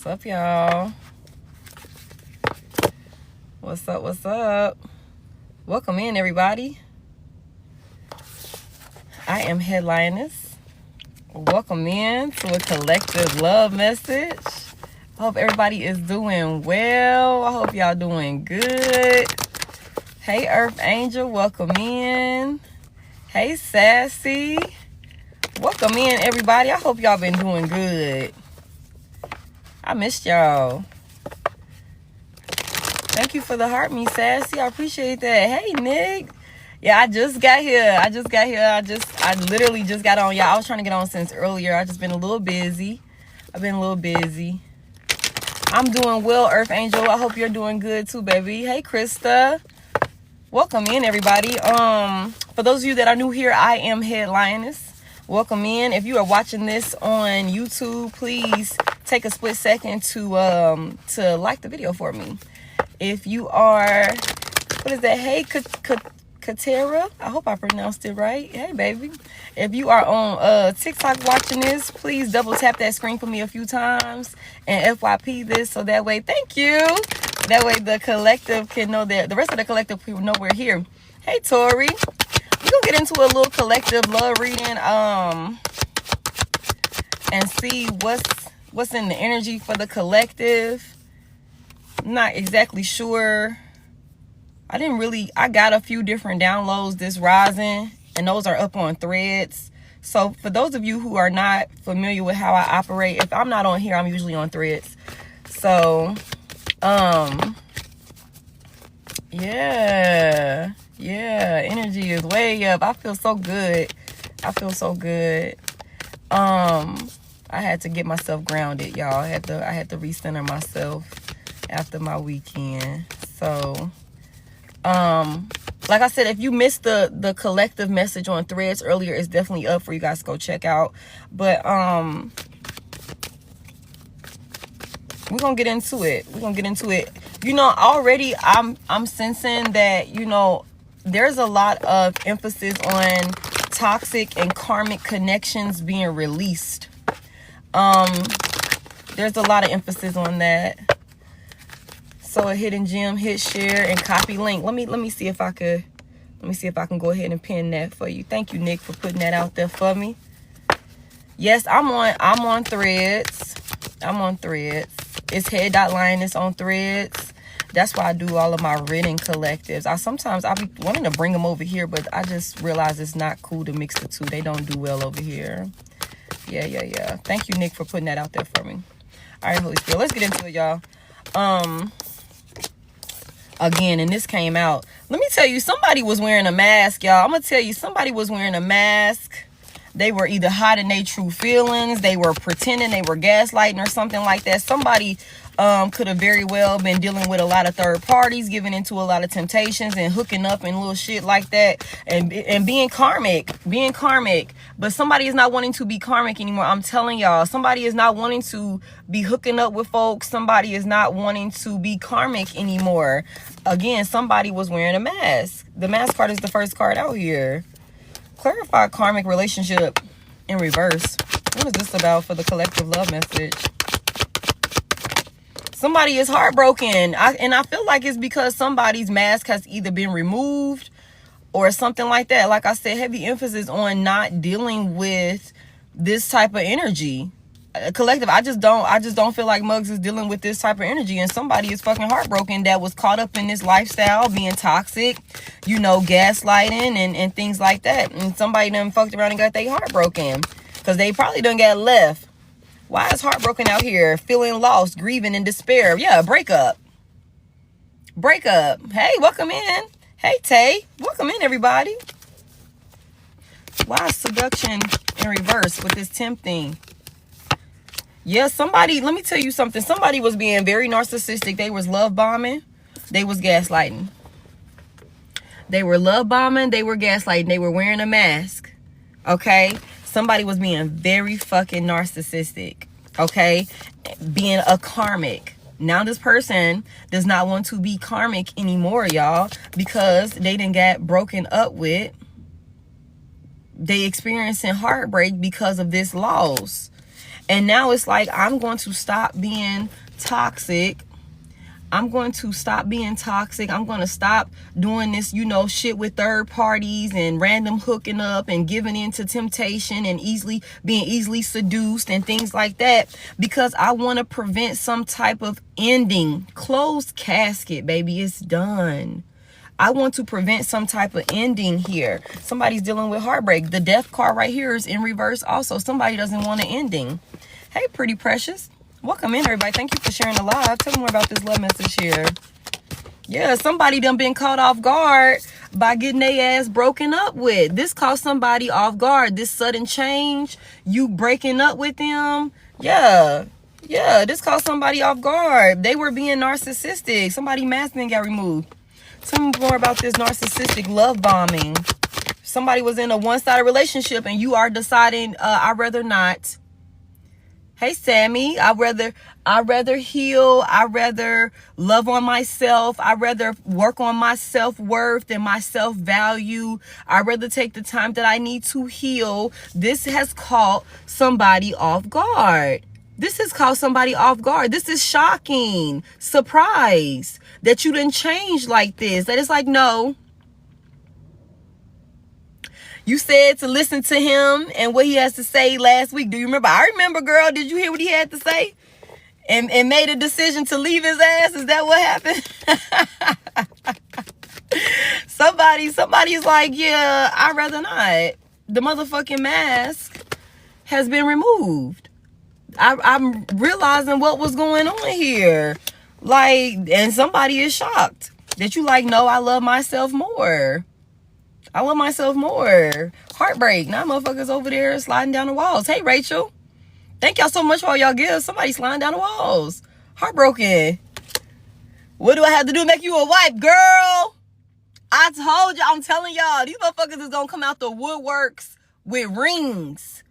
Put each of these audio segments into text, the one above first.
What's up, y'all? What's up? What's up? Welcome in, everybody. I am Head.Lioness. Welcome in to a collective love message. I hope everybody is doing well. I hope y'all doing good. Hey, Earth Angel, welcome in. Hey, Sassy. Welcome in, everybody. I hope y'all been doing good. I missed y'all. Thank you for the heart, me Sassy. I appreciate that. Hey, Nick. Yeah, I just got here. I literally just got on. Yeah, I was trying to get on since earlier. I just been a little busy. I'm doing well, Earth Angel. I hope you're doing good too, baby. Hey, Krista. Welcome in, everybody. For those of you that are new here, I am Head.Lioness. Welcome in. If you are watching this on YouTube, please take a split second to like the video for me. If you are, what is that? Hey, Katera. I hope I pronounced it right. Hey, baby. If you are on TikTok watching this, please double tap that screen for me a few times and FYP this so that way, thank you. That way the collective can know that the rest of the collective people know we're here. Hey, Tori. We're going to get into a little collective love reading and see what's in the energy for the collective. I'm not exactly sure. I got a few different downloads this rising, and those are up on Threads. So for those of you who are not familiar with how I operate, if I'm not on here, I'm usually on Threads. So, yeah, energy is way up. I feel so good. I had to get myself grounded, y'all. I had to recenter myself after my weekend. So, like I said, if you missed the collective message on Threads earlier, it's definitely up for you guys to go check out. But we're gonna get into it. You know, already I'm sensing that, you know, there's a lot of emphasis on toxic and karmic connections being released. There's a lot of emphasis on that. So a hidden gem, hit share and copy link. Let me see if I can go ahead and pin that for you. Thank you, Nick, for putting that out there for me. Yes, I'm on Threads. It's Head.Lioness on Threads. That's why I do all of my written collectives. I'll be wanting to bring them over here, but I just realize it's not cool to mix the two. They don't do well over here. Yeah. Thank you, Nick, for putting that out there for me. All right, Holy Spirit, let's get into it, y'all. Again, and this came out. Let me tell you, somebody was wearing a mask, y'all. I'm gonna tell you, somebody was wearing a mask. They were either hiding their true feelings. They were pretending they were gaslighting or something like that. Somebody could have very well been dealing with a lot of third parties, giving into a lot of temptations and hooking up and little shit like that, and being karmic. But somebody is not wanting to be karmic anymore. I'm telling y'all, somebody is not wanting to be hooking up with folks. Somebody is not wanting to be karmic anymore. Again, somebody was wearing a mask. The mask card is the first card out here. Clarify karmic relationship in reverse. What is this about for the collective love message? Somebody is heartbroken. And I feel like it's because somebody's mask has either been removed or something like that. Like I said, heavy emphasis on not dealing with this type of energy. Collective, I just don't feel like Muggs is dealing with this type of energy, and somebody is fucking heartbroken that was caught up in this lifestyle, being toxic, you know, gaslighting and things like that, and somebody done fucked around and got their heart broken because they probably done got left. Why is heartbroken out here, feeling lost, grieving, and despair? Yeah, breakup. Hey, welcome in. Hey, Tay, welcome in, everybody. Why is seduction in reverse with this tempting? Yeah, somebody, let me tell you something. Somebody was being very narcissistic. They was love bombing. They was gaslighting. They were love bombing. They were gaslighting. They were wearing a mask. Okay? Somebody was being very fucking narcissistic. Okay? Being a karmic. Now this person does not want to be karmic anymore, y'all, because they done got broken up with. They experiencing heartbreak because of this loss. And now it's like, I'm going to stop being toxic. I'm going to stop being toxic. I'm going to stop doing this, you know, shit with third parties and random hooking up and giving in to temptation and being easily seduced and things like that, because I want to prevent some type of ending. Closed casket, baby. It's done. I want to prevent some type of ending here. Somebody's dealing with heartbreak. The death card right here is in reverse also. Somebody doesn't want an ending. Hey, pretty precious. Welcome in, everybody. Thank you for sharing the live. Tell me more about this love message here. Yeah, somebody done been caught off guard by getting their ass broken up with. This caught somebody off guard. This sudden change, you breaking up with them. Yeah, this caught somebody off guard. They were being narcissistic. Somebody masculine got removed. Tell me more about this narcissistic love bombing. Somebody was in a one-sided relationship and you are deciding, I'd rather not. Hey, Sammy, I'd rather heal. I'd rather love on myself. I'd rather work on my self-worth and my self-value. I'd rather take the time that I need to heal. This has caught somebody off guard. This has caught somebody off guard. This is shocking. Surprise that you didn't change like this. That it's like, no. You said to listen to him and what he has to say last week. Do you remember? I remember, girl. Did you hear what he had to say? And made a decision to leave his ass? Is that what happened? Somebody's like, yeah, I'd rather not. The motherfucking mask has been removed. I'm realizing what was going on here. Like, and somebody is shocked that you like, no, I love myself more. I love myself more. Heartbreak. Now motherfuckers over there sliding down the walls. Hey, Rachel. Thank y'all so much for all y'all gifts. Somebody sliding down the walls. Heartbroken. What do I have to do to make you a wife, girl? I told you. I'm telling y'all. These motherfuckers is going to come out the woodworks with rings.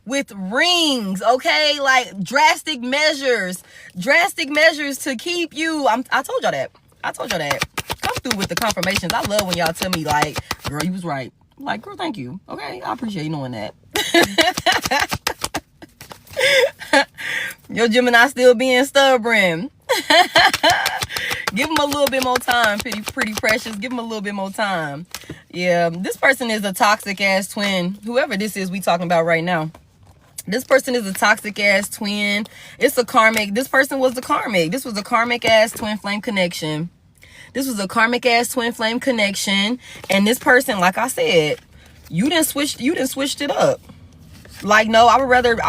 With rings, okay? Like drastic measures. Drastic measures to keep you. I told y'all that. Come through with the confirmations. I love when y'all tell me, like, girl, you was right. I'm like, girl, thank you. Okay, I appreciate you knowing that. Your Gemini still being stubborn. Give him a little bit more time, pretty precious. Give him a little bit more time. Yeah, this person is a toxic ass twin. Whoever this is we talking about right now. This person is a toxic ass twin. It's a karmic. This person was the karmic. This was a karmic ass twin flame connection. This was a karmic ass twin flame connection. And this person, like I said, you didn't switch it up. Like, no, I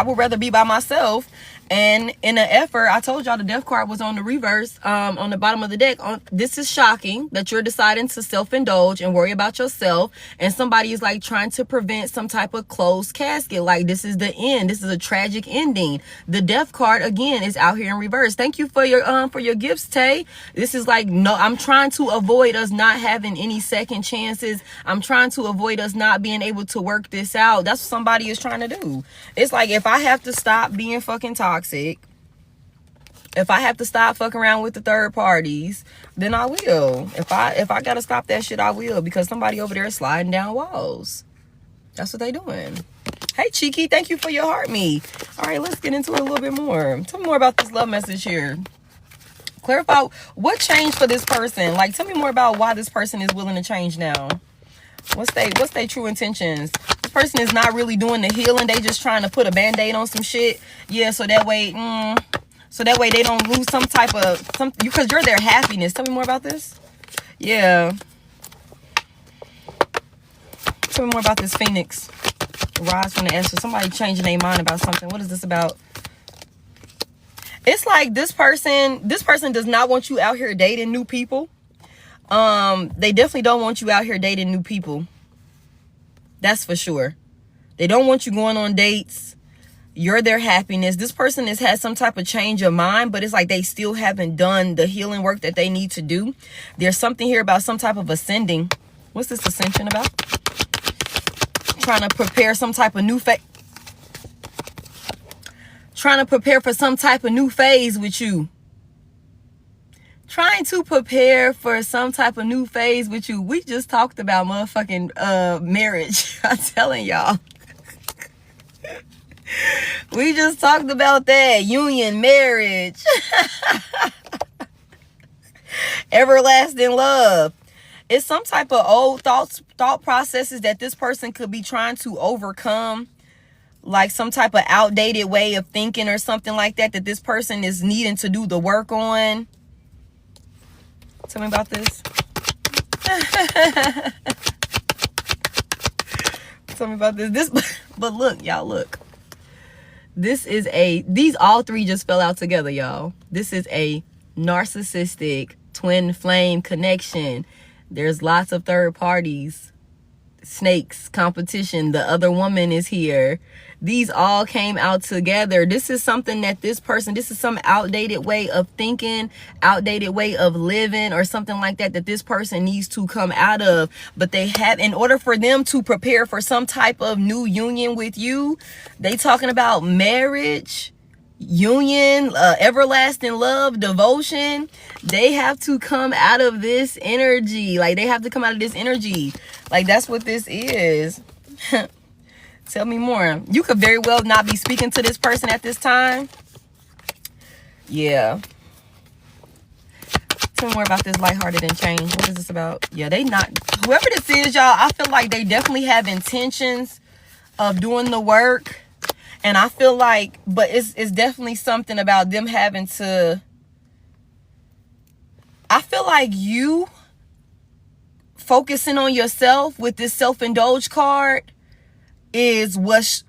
would rather be by myself. And in an effort, I told y'all the death card was on the reverse, on the bottom of the deck. This is shocking that you're deciding to self-indulge and worry about yourself. And somebody is like trying to prevent some type of closed casket. Like, this is the end. This is a tragic ending. The death card, again, is out here in reverse. Thank you for your gifts, Tay. This is like, no, I'm trying to avoid us not having any second chances. I'm trying to avoid us not being able to work this out. That's what somebody is trying to do. It's like, if I have to stop being fucking toxic, if I have to stop fucking around with the third parties, then I will. If I gotta stop that shit, I will, because somebody over there is sliding down walls. That's what they doing. Hey, Cheeky, thank you for your heart me. All right, let's get into it a little bit more. Tell me more about this love message here. Clarify what changed for this person. Like, tell me more about why this person is willing to change now. What's they true intentions? This person is not really doing the healing. They just trying to put a band-aid on some shit. Yeah, so that way they don't lose some type of because you're their happiness. Tell me more about this. Yeah. Tell me more about this Phoenix. Rise from the ashes. Somebody changing their mind about something. What is this about? It's like this person does not want you out here dating new people. They definitely don't want you out here dating new people. That's for sure. They don't want you going on dates. You're their happiness. This person has had some type of change of mind, but it's like they still haven't done the healing work that they need to do. There's something here about some type of ascending. What's this ascension about? Trying to prepare some type of new phase. Trying to prepare for some type of new phase with you. Trying to prepare for some type of new phase with you. We just talked about motherfucking marriage. I'm telling y'all. We just talked about that. Union, marriage. Everlasting love. It's some type of old thought processes that this person could be trying to overcome. Like some type of outdated way of thinking or something like that this person is needing to do the work on. Tell me about this. Tell me about this. But look, y'all, look. These all three just fell out together, y'all. This is a narcissistic twin flame connection. There's lots of third parties, snakes, competition. The other woman is here. These all came out together. This is something that this is some outdated way of thinking, outdated way of living, or something like that this person needs to come out of. But they have, in order for them to prepare for some type of new union with you, they talking about marriage, union, everlasting love, devotion. They have to come out of this energy. Like, they have to come out of this energy. Like, that's what this is. Tell me more. You could very well not be speaking to this person at this time. Yeah. Tell me more about this lighthearted and change. What is this about? Yeah, they not, whoever this is, y'all, I feel like they definitely have intentions of doing the work. And I feel like, but it's definitely something about them having to, I feel like you focusing on yourself with this self-indulge card is what's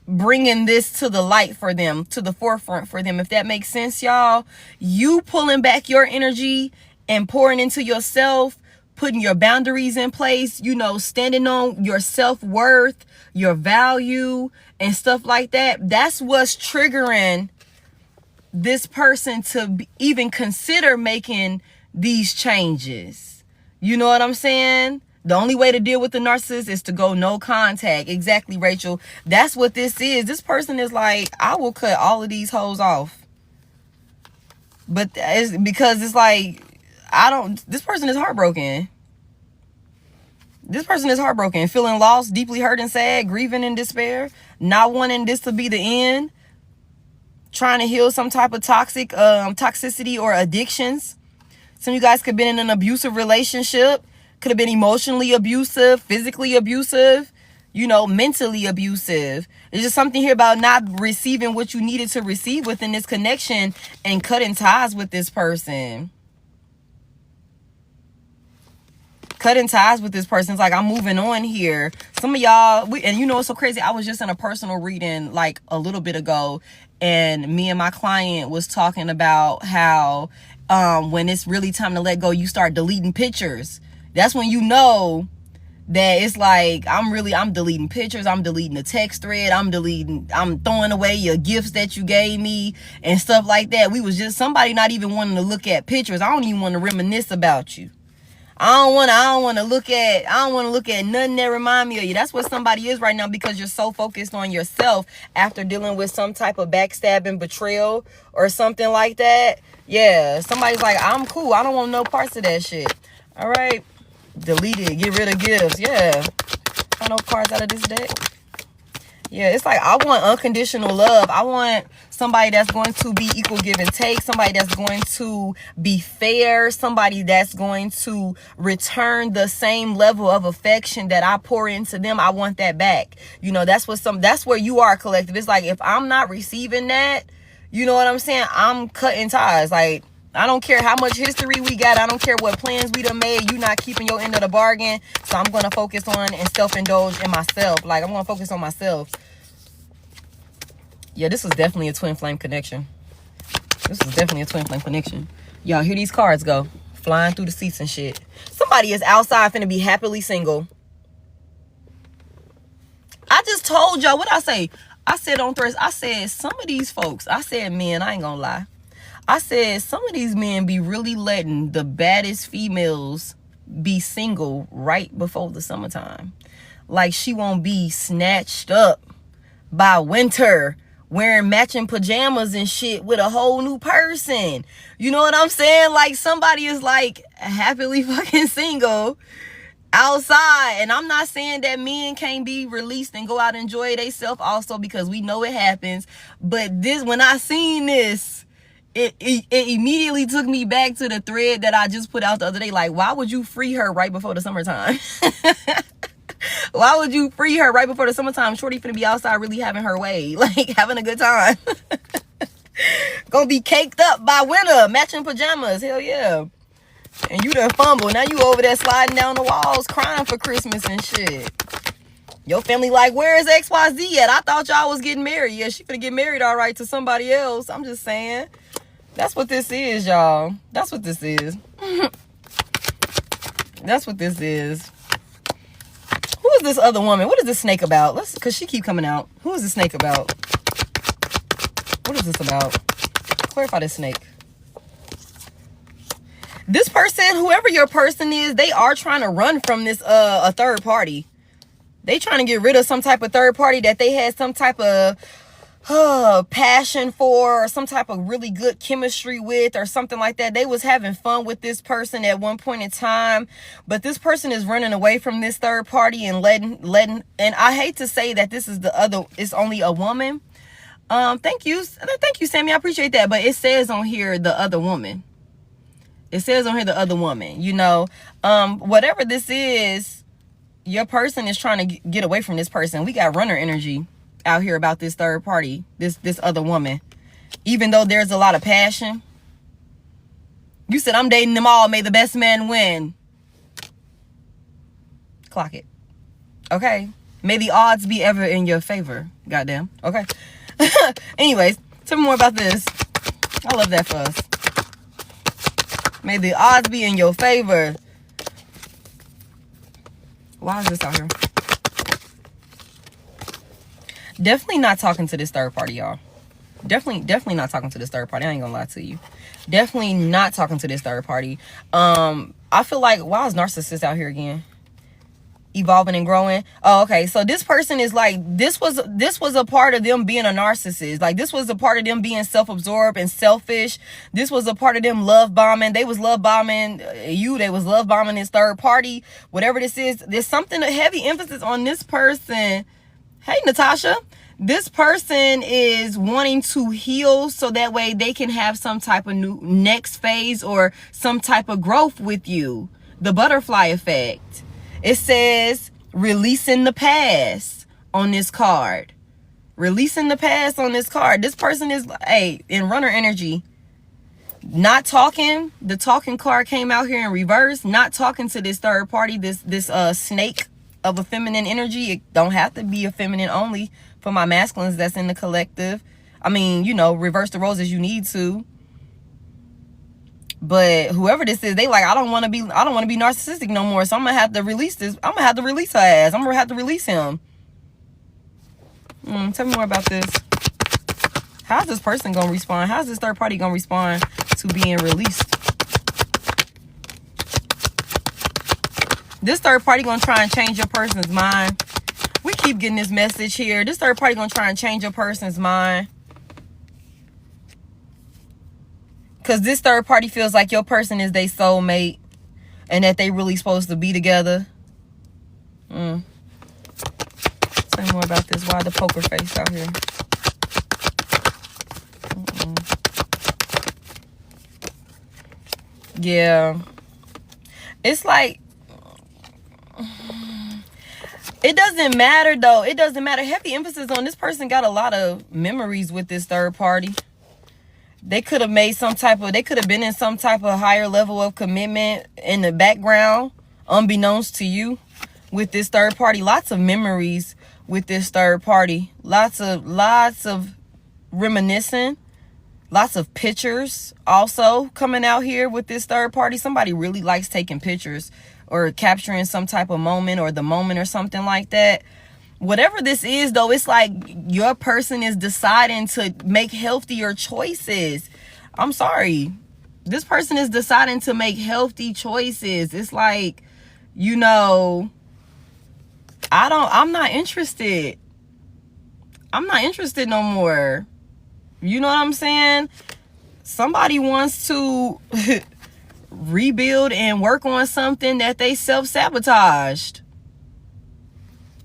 bringing this to the light for them, to the forefront for them, if that makes sense, y'all. You pulling back your energy and pouring into yourself, putting your boundaries in place, you know, standing on your self-worth, your value, and stuff like that. That's what's triggering this person to even consider making these changes. You know what I'm saying? The only way to deal with the narcissist is to go no contact. Exactly, Rachel. That's what this is. This person is like, I will cut all of these hoes off. But it's because it's like, this person is heartbroken. This person is heartbroken, feeling lost, deeply hurt and sad, grieving in despair, not wanting this to be the end, trying to heal some type of toxicity or addictions. Some of you guys could have been in an abusive relationship, could have been emotionally abusive, physically abusive, you know, mentally abusive. There's just something here about not receiving what you needed to receive within this connection and cutting ties with this person. Cutting ties with this person. It's like, I'm moving on here. Some of y'all, and you know what's so crazy? I was just in a personal reading like a little bit ago, and me and my client was talking about how when it's really time to let go, you start deleting pictures. That's when you know that it's like, I'm deleting pictures, I'm deleting the text thread, I'm throwing away your gifts that you gave me and stuff like that. We was just somebody not even wanting to look at pictures. I don't even want to reminisce about you. I don't want to look at nothing that remind me of you. That's what somebody is right now, because you're so focused on yourself after dealing with some type of backstabbing, betrayal, or something like that. Yeah, somebody's like, I'm cool. I don't want no parts of that shit. All right. Delete it. Get rid of gifts. Yeah. Find no cards out of this deck. Yeah, it's like, I want unconditional love. I want somebody that's going to be equal give and take. Somebody that's going to be fair. Somebody that's going to return the same level of affection that I pour into them. I want that back. You know, that's where you are, collective. It's like, if I'm not receiving that, you know what I'm saying? I'm cutting ties. Like, I don't care how much history we got. I don't care what plans we done made. You not keeping your end of the bargain. So I'm going to focus on and self-indulge in myself. Like, I'm going to focus on myself. Yeah, this was definitely a twin flame connection. Y'all hear these cards go flying through the seats and shit. Somebody is outside finna be happily single. I just told y'all what I say. I said on Thursday, I said some of these folks, I said men, I ain't gonna lie. I said some of these men be really letting the baddest females be single right before the summertime. Like, she won't be snatched up by winter, wearing matching pajamas and shit with a whole new person. You know what I'm saying? Like, somebody is like happily fucking single outside. And I'm not saying that men can't be released and go out and enjoy themselves also, because we know it happens. But this, when I seen this, it immediately took me back to the thread that I just put out the other day. Like, why would you free her right before the summertime? Why would you free her right before the summertime? Shorty finna be outside really having her way, like having a good time. Gonna be caked up by winter, matching pajamas. Hell yeah. And you done fumble. Now you over there sliding down the walls, crying for Christmas and shit. Your family like, where is XYZ at? I thought y'all was getting married. Yeah, she finna get married all right to somebody else. I'm just saying. That's what this is, y'all. That's what this is. That's what this is. Who is this other woman? What is this snake about? Cause she keep coming out. Who is this snake about? What is this about? Clarify this snake. This person, whoever your person is, they are trying to run from this a third party. They trying to get rid of some type of third party that they had some type of passion for, or some type of really good chemistry with, or something like that. They was having fun with this person at one point in time, but this person is running away from this third party and letting and I hate to say that this is it's only a woman. Thank you, Sammy, I appreciate that, but it says on here the other woman. It says on here the other woman. You know, whatever this is, your person is trying to get away from this person. We got runner energy out here about this third party, this other woman. Even though there's a lot of passion. You said, I'm dating them all, may the best man win. Clock it. Okay. May the odds be ever in your favor. Goddamn. Okay. Anyways, tell me more about this. I love that for us. May the odds be in your favor. Why is this out here? Definitely not talking to this third party, y'all. Definitely not talking to this third party. I ain't gonna lie to you. Definitely not talking to this third party. I feel like, why is narcissist out here again? Evolving and growing. Oh, okay. So this person is like, this was a part of them being a narcissist. Like, this was a part of them being self-absorbed and selfish. This was a part of them love bombing. They was love bombing you. They was love bombing this third party. Whatever this is, there's something, a heavy emphasis on this person. Hey, Natasha. This person is wanting to heal so that way they can have some type of new next phase or some type of growth with you. The butterfly effect. It says releasing the past on this card. Releasing the past on this card. This person is, hey, in runner energy. Not talking. The talking card came out here in reverse. Not talking to this third party. This snake of a feminine energy. It don't have to be a feminine only for my masculines that's in the collective. I mean, you know, reverse the roles as you need to. But whoever this is, they like, I don't want to be narcissistic no more. So I'm gonna have to release this. I'm gonna have to release her ass. I'm gonna have to release him. Tell me more about this. How's this person gonna respond? How's this third party gonna respond to being released? This third party gonna try and change your person's mind. We keep getting this message here. This third party gonna try and change your person's mind. Because this third party feels like your person is their soulmate and that they really supposed to be together. Tell me more about this. Why the poker face out here? Yeah. It's like, it doesn't matter though. It doesn't matter. Heavy emphasis on this person got a lot of memories with this third party. They could have made they could have been in some type of higher level of commitment in the background, unbeknownst to you, with this third party. Lots of memories with this third party. Lots of reminiscing. Lots of pictures also coming out here with this third party. Somebody really likes taking pictures or capturing some type of moment or the moment or something like that. Whatever this is, though, it's like your person is deciding to make healthier choices. I'm sorry. This person is deciding to make healthy choices. It's like, you know, I'm not interested. I'm not interested no more. You know what I'm saying? Somebody wants to rebuild and work on something that they self-sabotaged.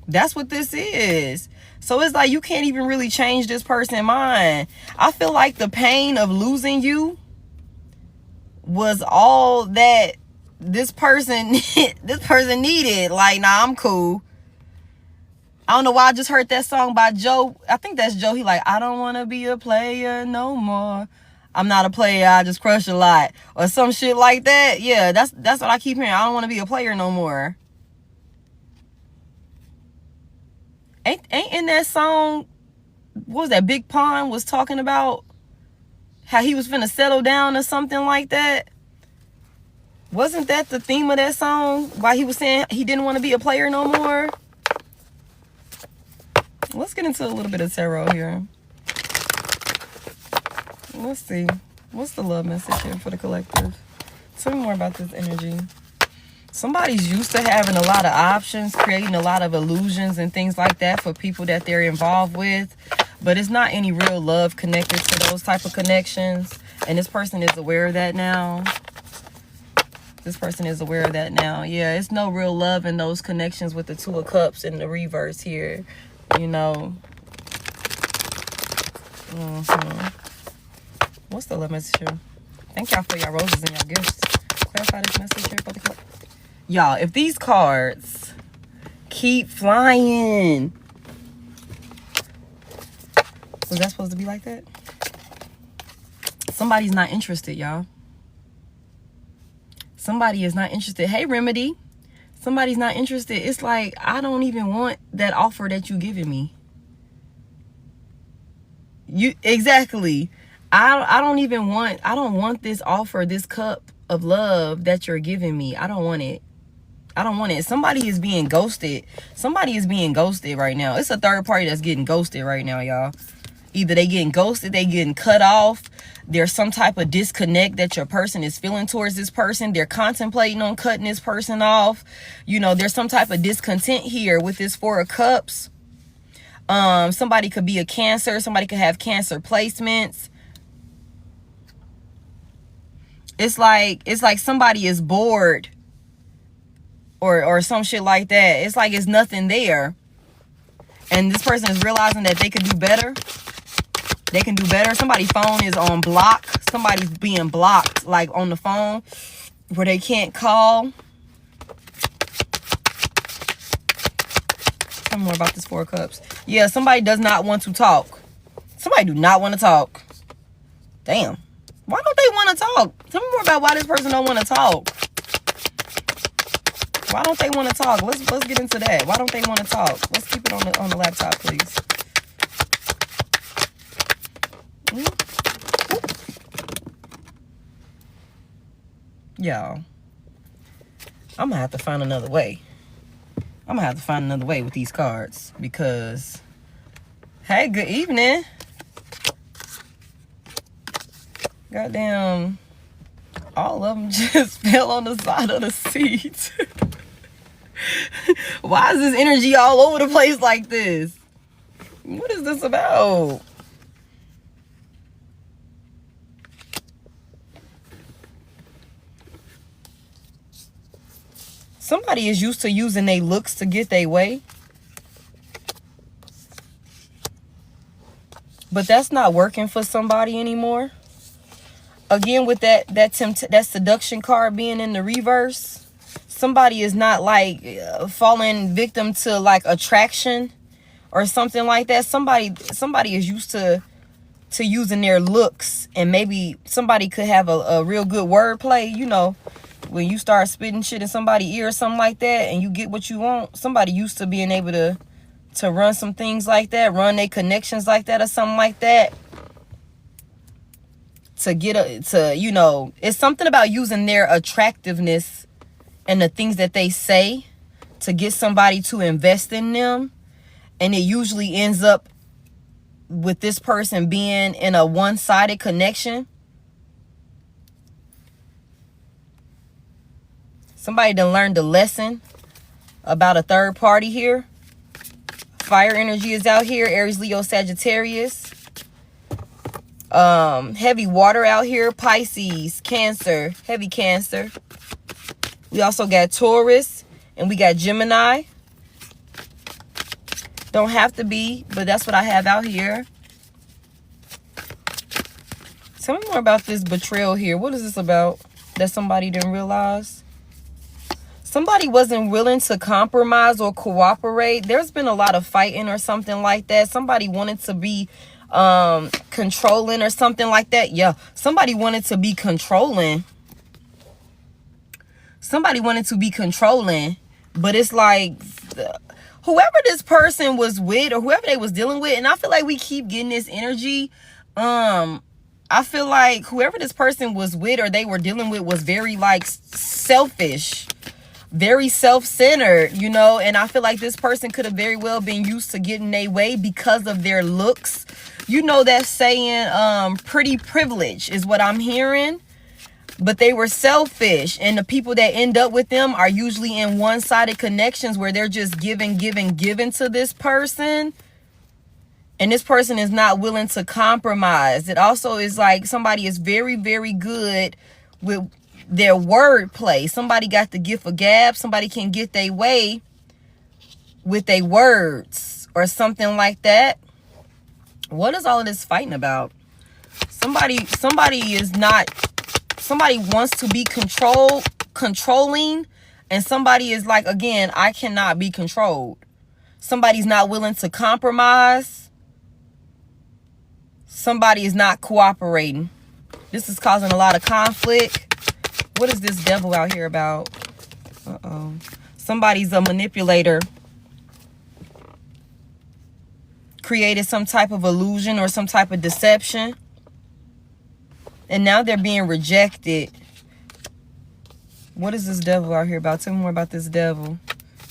That's what this is. So it's like you can't even really change this person's mind. I feel like the pain of losing you was all that this person needed. Like, nah, I'm cool. I don't know why I just heard that song by Joe. I think that's Joe. He like, I don't want to be a player no more. I'm not a player, I just crush a lot. Or some shit like that. Yeah, that's what I keep hearing. I don't want to be a player no more. Ain't in that song, what was that, Big Pun was talking about how he was finna settle down or something like that? Wasn't that the theme of that song? Why he was saying he didn't want to be a player no more? Let's get into a little bit of tarot here. Let's see. What's the love message here for the collective? Tell me more about this energy. Somebody's used to having a lot of options, creating a lot of illusions and things like that for people that they're involved with. But it's not any real love connected to those type of connections. And this person is aware of that now. This person is aware of that now. Yeah, it's no real love in those connections with the Two of Cups in the reverse here. You know. What's the love message here? Thank y'all for y'all roses and y'all gifts. Clarify this message here for the collective. Y'all, if these cards keep flying. Was that supposed to be like that? Somebody's not interested, y'all. Somebody is not interested. Hey, Remedy. Somebody's not interested. It's like, I don't even want that offer that you giving me. Exactly. I don't want this offer, this cup of love that you're giving me. I don't want it. I don't want it. Somebody is being ghosted. Somebody is being ghosted right now. It's a third party that's getting ghosted right now, y'all. Either they getting ghosted, they getting cut off. There's some type of disconnect that your person is feeling towards this person. They're contemplating on cutting this person off. You know, there's some type of discontent here with this Four of Cups. Somebody could be a Cancer. Somebody could have Cancer placements. It's like somebody is bored or some shit like that. It's like it's nothing there. And this person is realizing that they could do better. They can do better. Somebody's phone is on block. Somebody's being blocked, like on the phone, where they can't call. Tell me more about this Four of Cups. Yeah, somebody does not want to talk. Somebody do not want to talk. Damn. Why don't they want to talk? Tell me more about why this person don't want to talk. Why don't they want to talk? Let's get into that. Why don't they want to talk? Let's keep it on the laptop, please. Y'all, I'm gonna have to find another way. I'm gonna have to find another way with these cards because, hey, good evening. Goddamn, all of them just fell on the side of the seat. Why is this energy all over the place like this? What is this about? Somebody is used to using their looks to get their way. But that's not working for somebody anymore. Again, with that seduction card being in the reverse, somebody is not like falling victim to like attraction or something like that. Somebody is used to using their looks, and maybe somebody could have a real good wordplay, you know. When you start spitting shit in somebody's ear or something like that and you get what you want, somebody used to being able to run some things like that, run their connections like that or something like that. You know, it's something about using their attractiveness and the things that they say to get somebody to invest in them. And it usually ends up with this person being in a one-sided connection. Somebody done learned a lesson about a third party here. Fire energy is out here. Aries, Leo, Sagittarius. Heavy water out here. Pisces, Cancer, heavy Cancer. We also got Taurus and we got Gemini. Don't have to be, but that's what I have out here. Tell me more about this betrayal here. What is this about that somebody didn't realize? Somebody wasn't willing to compromise or cooperate. There's been a lot of fighting or something like that. Somebody wanted to be controlling or something like that. Yeah, somebody wanted to be controlling. Somebody wanted to be controlling, but it's like whoever this person was with or whoever they was dealing with, and I feel like we keep getting this energy. I feel like whoever this person was with or they were dealing with was very like selfish, very self-centered, you know, and I feel like this person could have very well been used to getting their way because of their looks. You know that saying, pretty privilege is what I'm hearing. But they were selfish, and the people that end up with them are usually in one-sided connections where they're just giving to this person. And this person is not willing to compromise. It also is like somebody is very, very good with their wordplay. Somebody got the gift of gab. Somebody can get their way with their words or something like that. What is all of this fighting about? Somebody wants to be controlling, and somebody is like, again, I cannot be controlled. Somebody's not willing to compromise. Somebody is not cooperating. This is causing a lot of conflict. What is this devil out here about? Somebody's a manipulator. Created some type of illusion or some type of deception. And now they're being rejected. What is this devil out here about? Tell me more about this devil.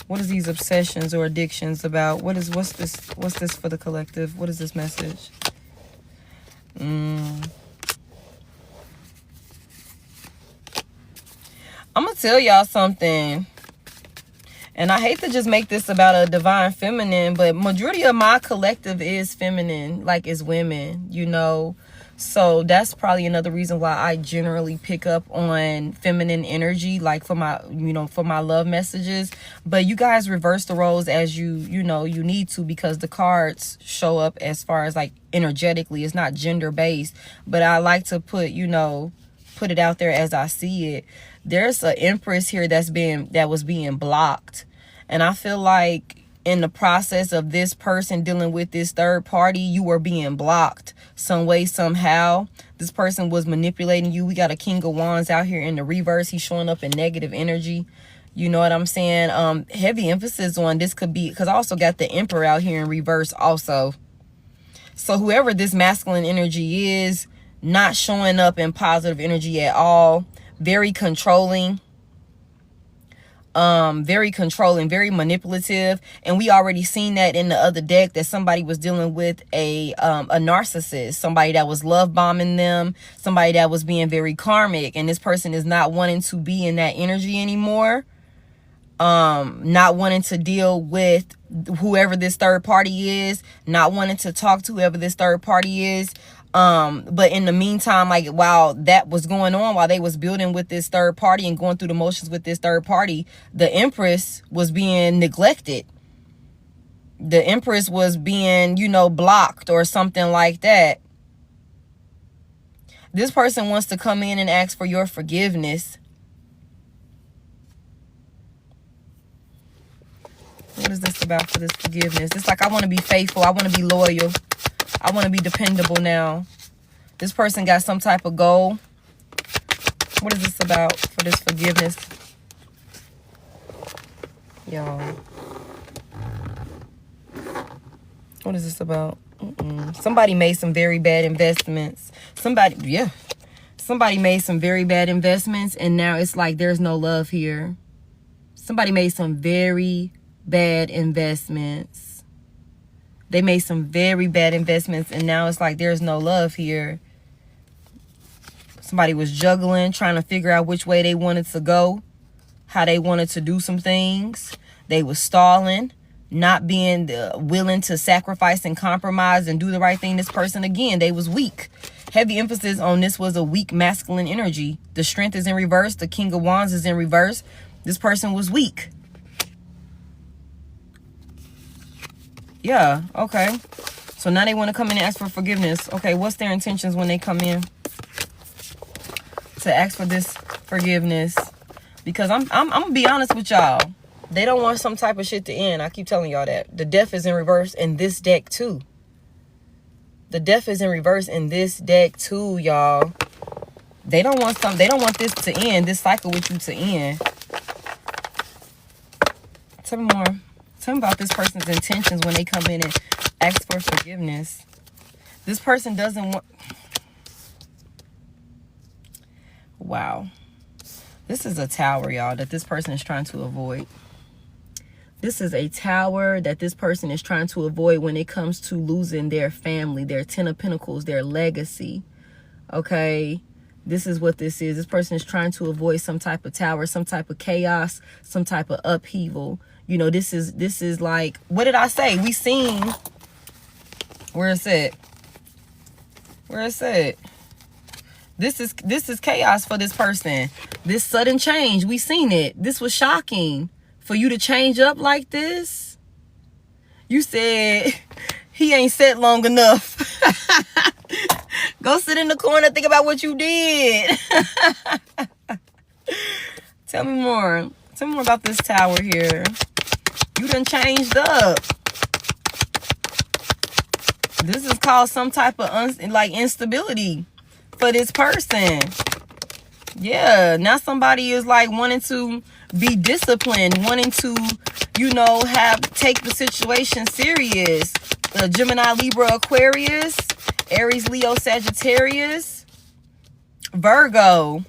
What is these obsessions or addictions about? What's this for the collective? What is this message? I'm gonna tell y'all something. And I hate to just make this about a divine feminine, but majority of my collective is feminine, like is women, you know. So that's probably another reason why I generally pick up on feminine energy, like for my, for my love messages. But you guys reverse the roles as you need to, because the cards show up as far as like energetically. It's not gender based, but I like to put it out there as I see it. There's an Empress here that was being blocked. And I feel like in the process of this person dealing with this third party, you were being blocked some way, somehow. This person was manipulating you. We got a King of Wands out here in the reverse. He's showing up in negative energy. You know what I'm saying? Heavy emphasis on this could be, because I also got the Emperor out here in reverse also. So whoever this masculine energy is, not showing up in positive energy at all. Very controlling. Very manipulative. And we already seen that in the other deck, that somebody was dealing with a narcissist, somebody that was love bombing them, somebody that was being very karmic, and this person is not wanting to be in that energy anymore. Not wanting to deal with whoever this third party is, not wanting to talk to whoever this third party is. But in the meantime, like while that was going on, while they was building with this third party and going through the motions with this third party, the Empress was being neglected. The Empress was being, blocked or something like that. This person wants to come in and ask for your forgiveness. What is this about for this forgiveness? It's like, I want to be faithful. I want to be loyal. I want to be dependable now. This person got some type of goal. What is this about for this forgiveness? Y'all. What is this about? Somebody made some very bad investments. Somebody made some very bad investments, and now it's like there's no love here. Somebody made some very bad investments. They made some very bad investments, and now it's like there's no love here. Somebody was juggling, trying to figure out which way they wanted to go, how they wanted to do some things. They was stalling. not being willing to sacrifice and compromise and do the right thing. This person, again, they was weak. Heavy emphasis on this was a weak masculine energy. The strength is in reverse. The King of Wands is in reverse. This person was weak. Yeah, okay. So now they want to come in and ask for forgiveness. Okay, what's their intentions when they come in to ask for this forgiveness? Because I'm gonna be honest with y'all. They don't want some type of shit to end. I keep telling y'all that. The death is in reverse in this deck too. The death is in reverse in this deck too, y'all. They don't want this to end, this cycle with you to end. Tell me more. Tell me about this person's intentions when they come in and ask for forgiveness. This person doesn't want... Wow. This is a tower, y'all, that this person is trying to avoid. This is a tower that this person is trying to avoid when it comes to losing their family, their 10 of Pentacles, their legacy. Okay? This is what this is. This person is trying to avoid some type of tower, some type of chaos, some type of upheaval. You know, this is like, what did I say? We seen, where is it? Where is it? This is chaos for this person. This sudden change, we seen it. This was shocking. For you to change up like this? You said he ain't sat long enough. Go sit in the corner, think about what you did. Tell me more. Tell me more about this tower here. You done changed up. This is called some type of instability for this person. Yeah, now somebody is like wanting to be disciplined, wanting to, you know, take the situation serious. Gemini, Libra, Aquarius, Aries, Leo, Sagittarius, Virgo.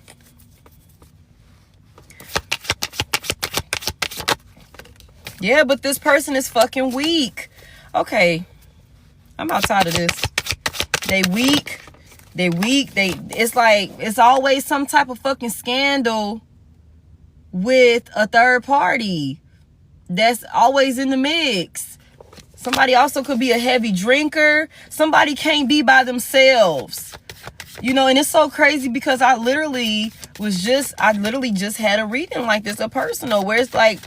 Yeah, but this person is fucking weak. Okay, I'm outside of this. They weak. It's like, it's always some type of fucking scandal with a third party that's always in the mix. Somebody also could be a heavy drinker. Somebody can't be by themselves. You know, and it's so crazy because I literally just had a reading like this, a personal, where it's like,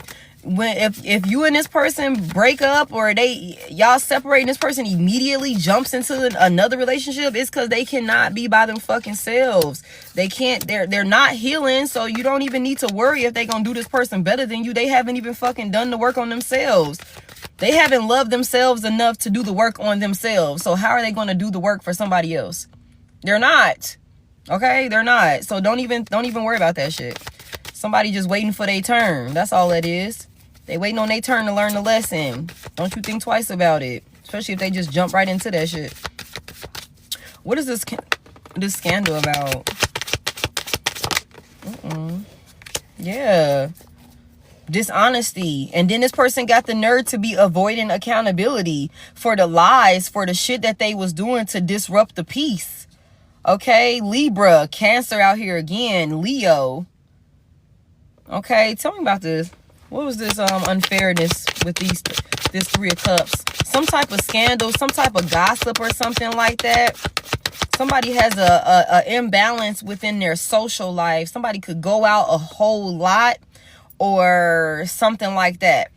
when if you and this person break up or y'all separate and this person immediately jumps into another relationship, it's because they cannot be by them fucking selves. They can't, they're not healing, so you don't even need to worry if they gonna do this person better than you. They haven't even fucking done the work on themselves. They haven't loved themselves enough to do the work on themselves. So how are they gonna do the work for somebody else? They're not. Okay, they're not. So don't even worry about that shit. Somebody just waiting for their turn. That's all it is. They waiting on their turn to learn the lesson. Don't you think twice about it. Especially if they just jump right into that shit. What is this scandal about? Yeah. Dishonesty. And then this person got the nerve to be avoiding accountability for the lies, for the shit that they was doing to disrupt the peace. Okay, Libra, Cancer out here again, Leo. Okay, tell me about this. What was this unfairness with this Three of Cups? Some type of scandal, some type of gossip or something like that. Somebody has a imbalance within their social life. Somebody could go out a whole lot or something like that.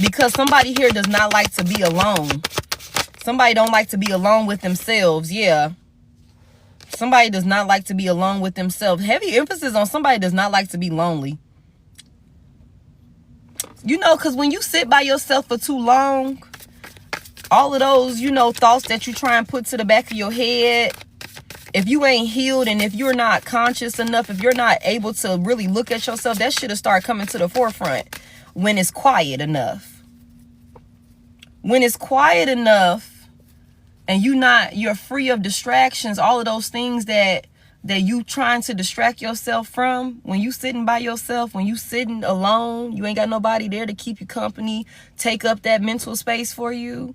Because somebody here does not like to be alone. Somebody don't like to be alone with themselves. Yeah. Somebody does not like to be alone with themselves. Heavy emphasis on somebody does not like to be lonely. You know, because when you sit by yourself for too long, all of those, you know, thoughts that you try and put to the back of your head, if you ain't healed and if you're not conscious enough, if you're not able to really look at yourself, that shit'll start coming to the forefront when it's quiet enough. When it's quiet enough, and you're free of distractions, all of those things that you trying to distract yourself from, when you sitting by yourself, when you sitting alone, you ain't got nobody there to keep you company, take up that mental space for you.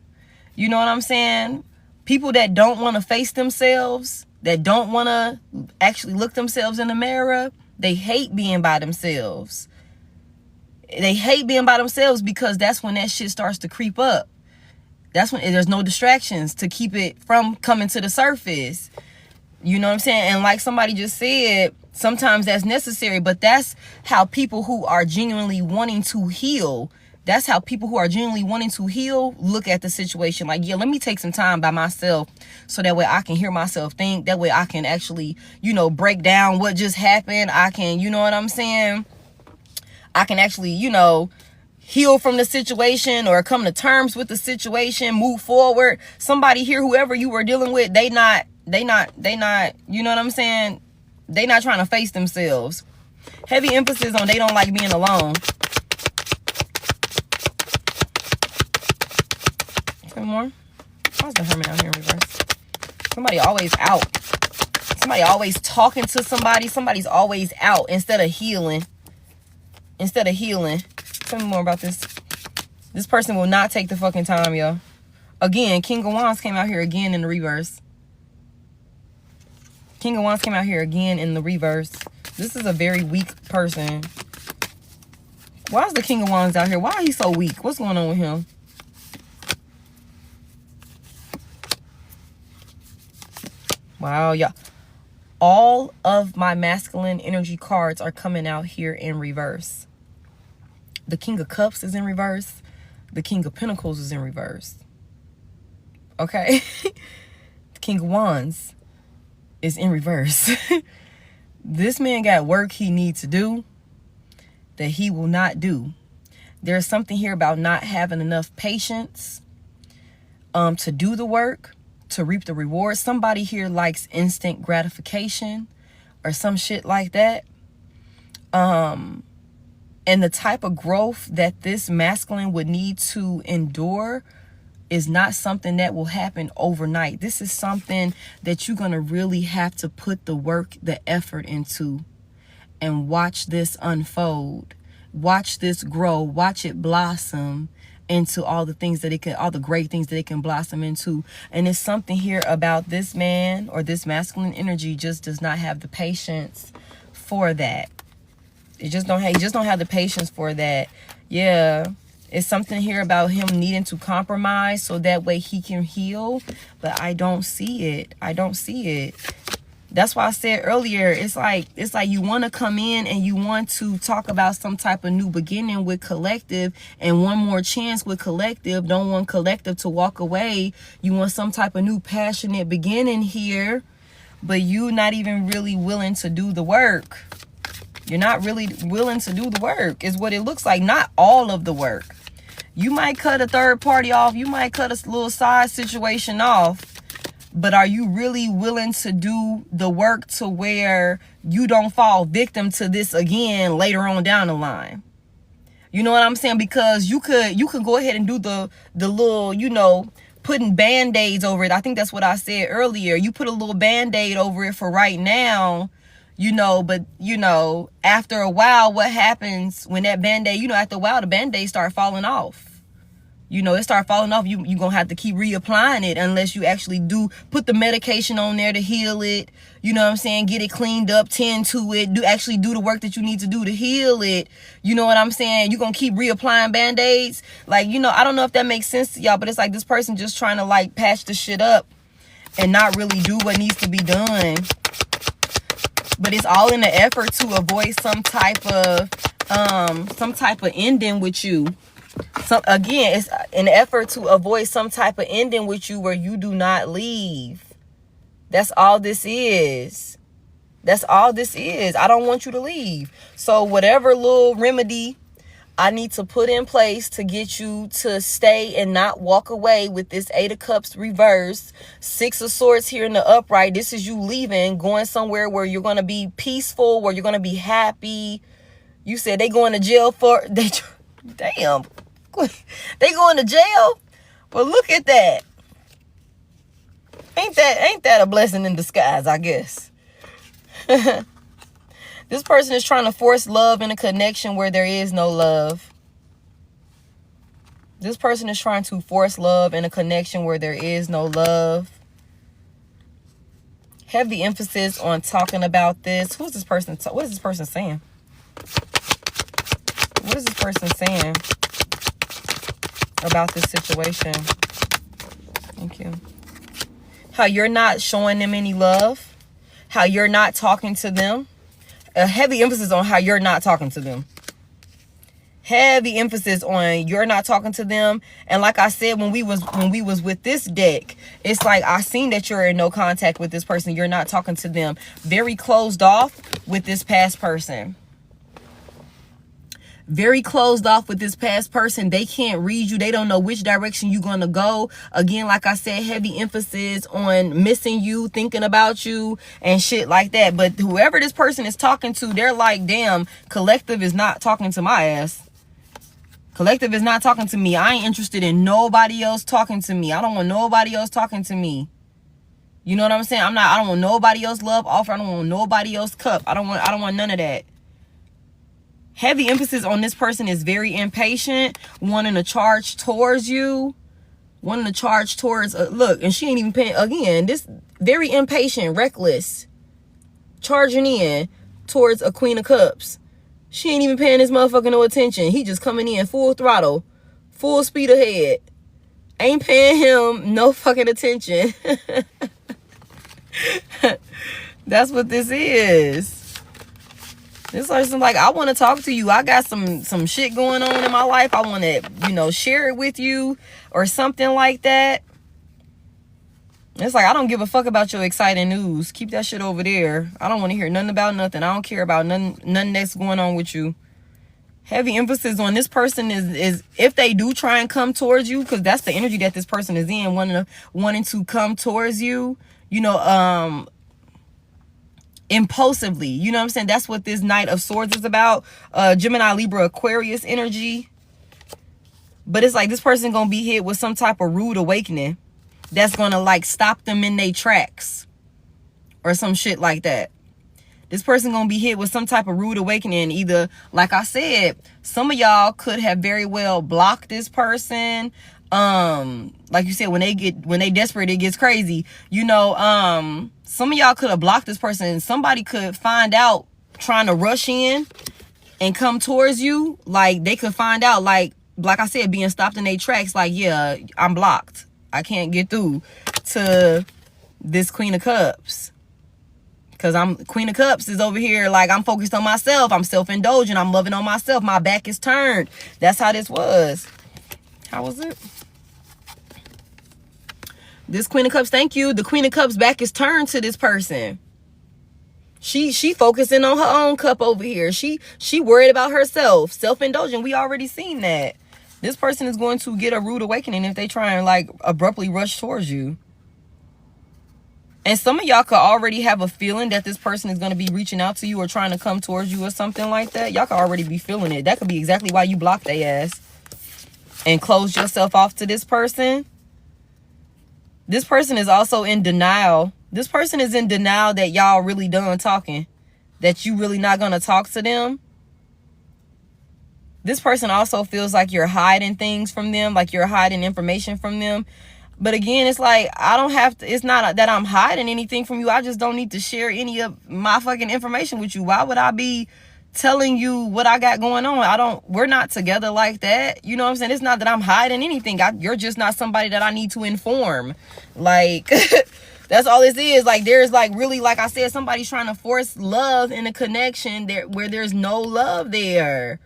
You know what I'm saying? People that don't want to face themselves, that don't want to actually look themselves in the mirror, they hate being by themselves. They hate being by themselves because that's when that shit starts to creep up. That's when there's no distractions to keep it from coming to the surface. You know what I'm saying? And like somebody just said, sometimes that's necessary, but that's how people who are genuinely wanting to heal, look at the situation. Like, yeah, let me take some time by myself so that way I can hear myself think. That way I can actually, break down what just happened. I can, you know what I'm saying? I can actually, heal from the situation or come to terms with the situation, move forward. Somebody here, whoever you were dealing with, they not, you know what I'm saying? They not trying to face themselves. Heavy emphasis on they don't like being alone. Some more. Why's the Hermit out here in reverse? Somebody always out. Somebody always talking to somebody. Somebody's always out instead of healing. Tell me more about this. This person will not take the fucking time, y'all. Again, King of Wands came out here again in the reverse. King of Wands came out here again in the reverse. This is a very weak person. Why is the King of Wands out here? Why is he so weak? What's going on with him? Wow, y'all. All of my masculine energy cards are coming out here in reverse. The King of Cups is in reverse. The King of Pentacles is in reverse. Okay? The King of Wands is in reverse. This man got work he needs to do that he will not do. There's something here about not having enough patience to do the work, to reap the rewards. Somebody here likes instant gratification or some shit like that. And the type of growth that this masculine would need to endure is not something that will happen overnight. This is something that you're going to really have to put the work, the effort into, and watch this unfold. Watch this grow. Watch it blossom into all the things that it can, all the great things that it can blossom into. And it's something here about this man or this masculine energy just does not have the patience for that. He just don't have the patience for that. Yeah. It's something here about him needing to compromise so that way he can heal. But I don't see it. That's why I said earlier, it's like you want to come in and you want to talk about some type of new beginning with collective and one more chance with collective. Don't want collective to walk away. You want some type of new passionate beginning here, but you not even really willing to do the work. You're not really willing to do the work is what it looks like. Not all of the work. You might cut a third party off. You might cut a little side situation off. But are you really willing to do the work to where you don't fall victim to this again later on down the line? You know what I'm saying? Because you could go ahead and do the little, putting band-aids over it. I think that's what I said earlier. You put a little band-aid over it for right now. But after a while, what happens when that band-aid, after a while, the band-aid start falling off. It start falling off. You're going to have to keep reapplying it unless you actually put the medication on there to heal it. You know what I'm saying? Get it cleaned up, tend to it, actually do the work that you need to do to heal it. You know what I'm saying? You're going to keep reapplying band-aids. Like, I don't know if that makes sense to y'all, but it's like this person just trying to patch the shit up and not really do what needs to be done. But it's all in the effort to avoid some type of ending with you. So again, it's an effort to avoid some type of ending with you where you do not leave. That's all this is. I don't want you to leave. So whatever little remedy I need to put in place to get you to stay and not walk away with this 8 of Cups reversed, 6 of Swords here in the upright. This is you leaving, going somewhere where you're going to be peaceful, where you're going to be happy. You said they going to jail damn. They going to jail? Well, look at that. Ain't that a blessing in disguise, I guess. This person is trying to force love in a connection where there is no love. This person is trying to force love in a connection where there is no love. Heavy emphasis on talking about this. Who's this person? What is this person saying? What is this person saying about this situation? Thank you. How you're not showing them any love. How you're not talking to them. A heavy emphasis on how you're not talking to them. Heavy emphasis on you're not talking to them. And like I said, when we was with this deck, it's like I seen that you're in no contact with this person. You're not talking to them. Very closed off with this past person. Very closed off with this past person. They can't read you. They don't know which direction you're going to go. Again, like I said, heavy emphasis on missing you, thinking about you, and shit like that. But whoever this person is talking to, they're like, damn, collective is not talking to my ass. Collective is not talking to me. I ain't interested in nobody else talking to me. I don't want nobody else talking to me. You know what I'm saying? I don't want nobody else love offer. I don't want nobody else cup. I don't want none of that. Heavy emphasis on this person is very impatient, wanting to charge towards you, wanting to charge towards, look, and she ain't even paying, again, this very impatient, reckless, charging in towards a Queen of Cups. She ain't even paying this motherfucker no attention. He just coming in full throttle, full speed ahead. Ain't paying him no fucking attention. That's what this is. This person like, I want to talk to you. I got some shit going on in my life. I want to, you know, share it with you or something like that. It's like, I don't give a fuck about your exciting news. Keep that shit over there. I don't want to hear nothing about nothing. I don't care about nothing that's going on with you. Heavy emphasis on this person is if they do try and come towards you, because that's the energy that this person is in, wanting to come towards you, you know, impulsively. You know what I'm saying? That's what this Knight of Swords is about. Gemini, Libra, Aquarius energy. But it's like this person gonna be hit with some type of rude awakening that's gonna like stop them in their tracks or some shit like that. This person gonna be hit with some type of rude awakening. Either, like I said, some of y'all could have very well blocked this person. Like you said, when they desperate, it gets crazy. You know, some of y'all could have blocked this person. Somebody could find out trying to rush in and come towards you. Like they could find out, like I said, being stopped in their tracks. Like, yeah, I'm blocked. I can't get through to this Queen of Cups. Because Queen of Cups is over here like I'm focused on myself. I'm self-indulgent. I'm loving on myself. My back is turned. That's how this was. How was it? This Queen of Cups, thank you. The Queen of Cups back is turned to this person. She focusing on her own cup over here. She worried about herself. Self-indulgent. We already seen that. This person is going to get a rude awakening if they try and like abruptly rush towards you. And some of y'all could already have a feeling that this person is going to be reaching out to you or trying to come towards you or something like that. Y'all could already be feeling it. That could be exactly why you blocked their ass and closed yourself off to this person. This person is also in denial. This person is in denial that y'all really done talking. That you really not going to talk to them. This person also feels like you're hiding things from them. Like you're hiding information from them. But again, it's like, I don't have to, it's not that I'm hiding anything from you. I just don't need to share any of my fucking information with you. Why would I be telling you what I got going on? We're not together like that. You know what I'm saying? It's not that I'm hiding anything. You're just not somebody that I need to inform. Like, that's all this is. Like, there's like really, like I said, somebody's trying to force love in a connection there where there's no love there.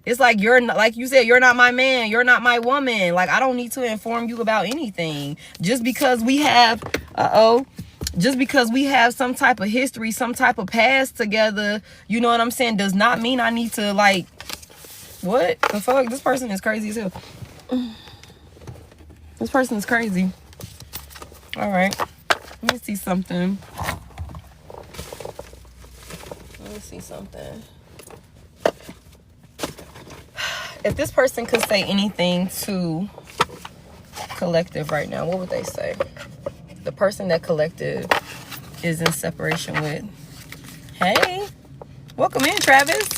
It's like, you're not, like you said, you're not my man. You're not my woman. Like, I don't need to inform you about anything. Just because we have, just because we have some type of history, some type of past together, you know what I'm saying, does not mean I need to, like, what the fuck? This person is crazy as hell. This person is crazy. All right. Let me see something. Let me see something. If this person could say anything to collective right now, what would they say? The person that collective is in separation with. Hey, welcome in, Travis.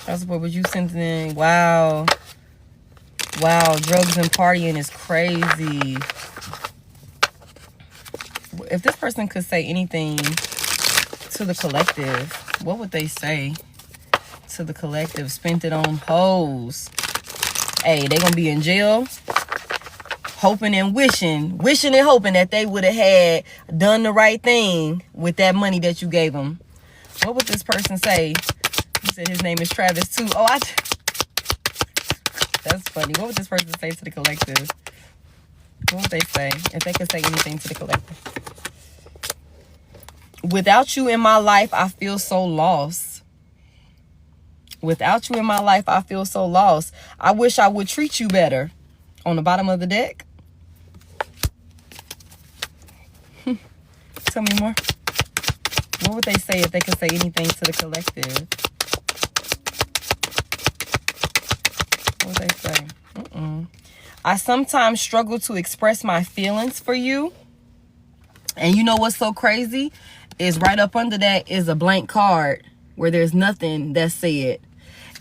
That's what was you sending? Wow. Wow, drugs and partying is crazy. If this person could say anything to the collective, What would they say to the collective? Spent it on hoes. Hey, they gonna be in jail. Hoping and wishing and hoping that they would have had done the right thing with that money that you gave them. What would this person say? He said his name is Travis too. Oh, that's funny. What would this person say to the collective? What would they say if they could say anything to the collective? Without you in my life, I feel so lost. Without you in my life, I feel so lost. I wish I would treat you better. On the bottom of the deck. Tell me more. What would they say if they could say anything to the collective? What would they say? I sometimes struggle to express my feelings for you. And you know what's so crazy? Is right up under that is a blank card where there's nothing that's said.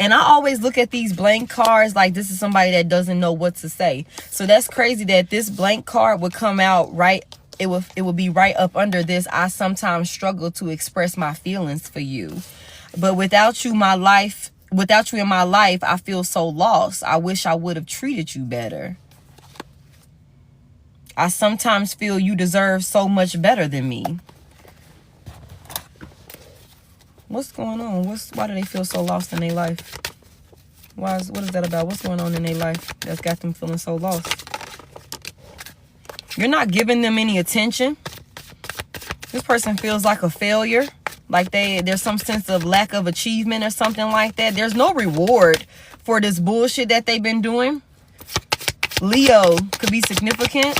And I always look at these blank cards like this is somebody that doesn't know what to say. So that's crazy that this blank card would come out right. It would be right up under this. I sometimes struggle to express my feelings for you. But without you in my life, I feel so lost. I wish I would have treated you better. I sometimes feel you deserve so much better than me. What's going on? Why do they feel so lost in their life? What is that about? What's going on in their life that's got them feeling so lost? You're not giving them any attention. This person feels like a failure. Like there's some sense of lack of achievement or something like that. There's no reward for this bullshit that they've been doing. Leo could be significant.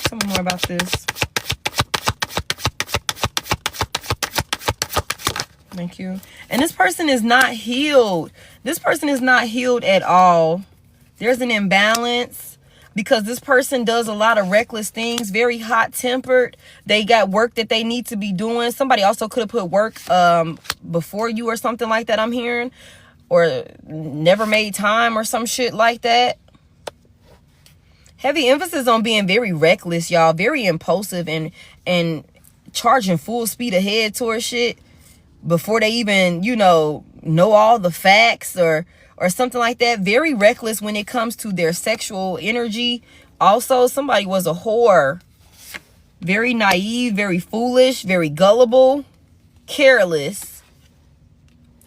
Tell me more about this. Thank you. And this person is not healed. This person is not healed at all. There's an imbalance because this person does a lot of reckless things, very hot-tempered. They got work that they need to be doing. Somebody also could have put work before you or something like that, I'm hearing. Or never made time or some shit like that. Heavy emphasis on being very reckless, y'all. Very impulsive and charging full speed ahead towards shit. Before they even, know all the facts or something like that. Very reckless when it comes to their sexual energy. Also, somebody was a whore. Very naive, very foolish, very gullible, careless.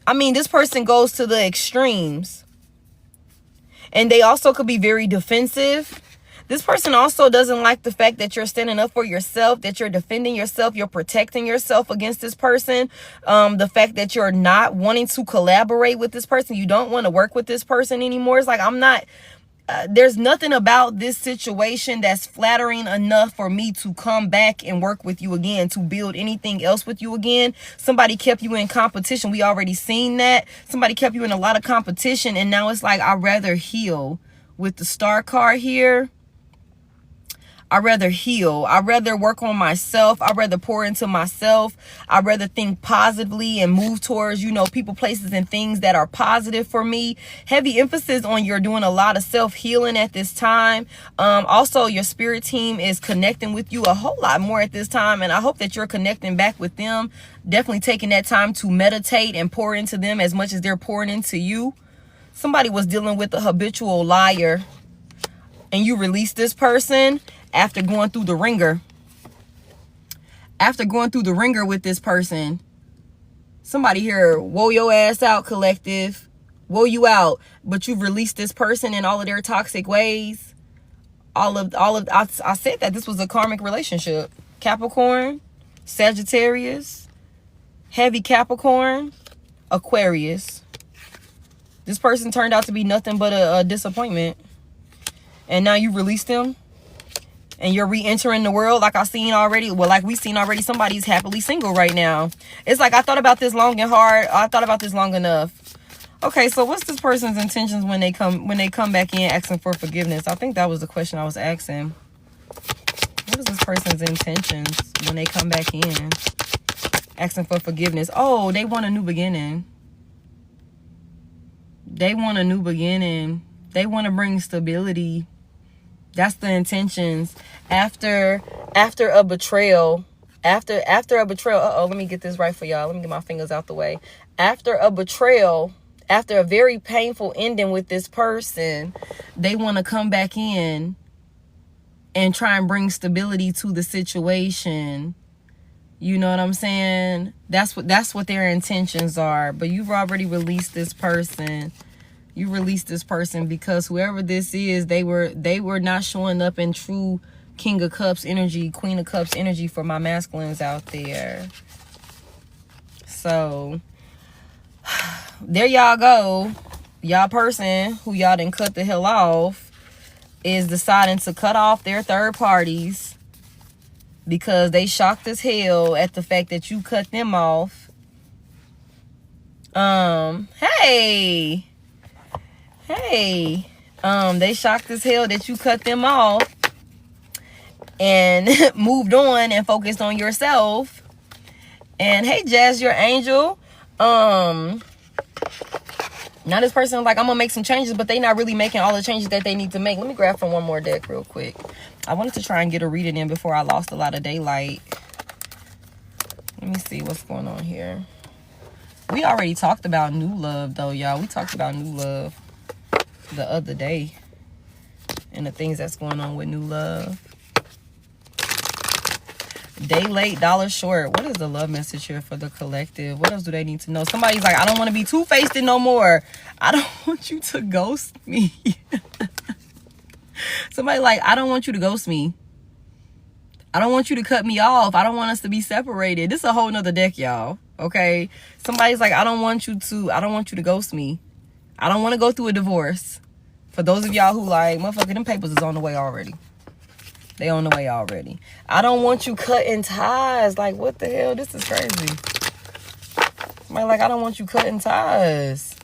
I mean, this person goes to the extremes. And they also could be very defensive. This person also doesn't like the fact that you're standing up for yourself, that you're defending yourself, you're protecting yourself against this person. The fact that you're not wanting to collaborate with this person. You don't want to work with this person anymore. It's like, there's nothing about this situation that's flattering enough for me to come back and work with you again, to build anything else with you again. Somebody kept you in competition. We already seen that. Somebody kept you in a lot of competition. And now it's like, I'd rather heal. With the star card here, I'd rather heal. I'd rather work on myself. I'd rather pour into myself. I'd rather think positively and move towards, people, places, and things that are positive for me. Heavy emphasis on you're doing a lot of self-healing at this time. Also, your spirit team is connecting with you a whole lot more at this time. And I hope that you're connecting back with them. Definitely taking that time to meditate and pour into them as much as they're pouring into you. Somebody was dealing with a habitual liar. And you released this person after going through the ringer. After going through the ringer with this person. Somebody here, woe your ass out, collective. Woe you out. But you've released this person in all of their toxic ways. I said that this was a karmic relationship. Capricorn, Sagittarius, heavy Capricorn, Aquarius. This person turned out to be nothing but a disappointment. And now you released them. And you're re-entering the world like I seen already. Well, like we seen already, somebody's happily single right now. It's like I thought about this long and hard. I thought about this long enough. Okay, so what's this person's intentions when they come back in asking for forgiveness? I think that was the question I was asking. What is this person's intentions when they come back in asking for forgiveness? Oh, they want a new beginning. They want a new beginning. They want to bring stability. That's the intentions. After a betrayal, After a betrayal, let me get this right for y'all. Let me get my fingers out the way. After a betrayal, after a very painful ending with this person, they want to come back in and try and bring stability to the situation. You know what I'm saying? That's what their intentions are. But you've already released this person. You released this person because whoever this is, they were not showing up in true King of Cups energy, Queen of Cups energy for my masculines out there. So there y'all go. Y'all person who y'all didn't cut the hell off is deciding to cut off their third parties because they shocked as hell at the fact that you cut them off. Hey, they shocked as hell that you cut them off and moved on and focused on yourself. And hey, Jazz, your angel. Now this person like, I'm gonna make some changes, but they not really making all the changes that they need to make. Let me grab from one more deck real quick. I wanted to try and get a reading in before I lost a lot of daylight. Let me see what's going on here. We already talked about new love though, y'all. We talked about new love the other day and the things that's going on with new love. Day late, dollar short. What is the love message here for the collective? What else do they need to know? Somebody's like, I don't want to be two-faced no more. I don't want you to ghost me. Somebody like, I don't want you to ghost me. I don't want you to cut me off. I don't want us to be separated. This is a whole nother deck, y'all. Okay? Somebody's like, I don't want you to ghost me. I don't want to go through a divorce. For those of y'all who like, motherfucker, them papers is on the way already. They on the way already. I don't want you cutting ties. Like, what the hell? This is crazy. Somebody like, I don't want you cutting ties.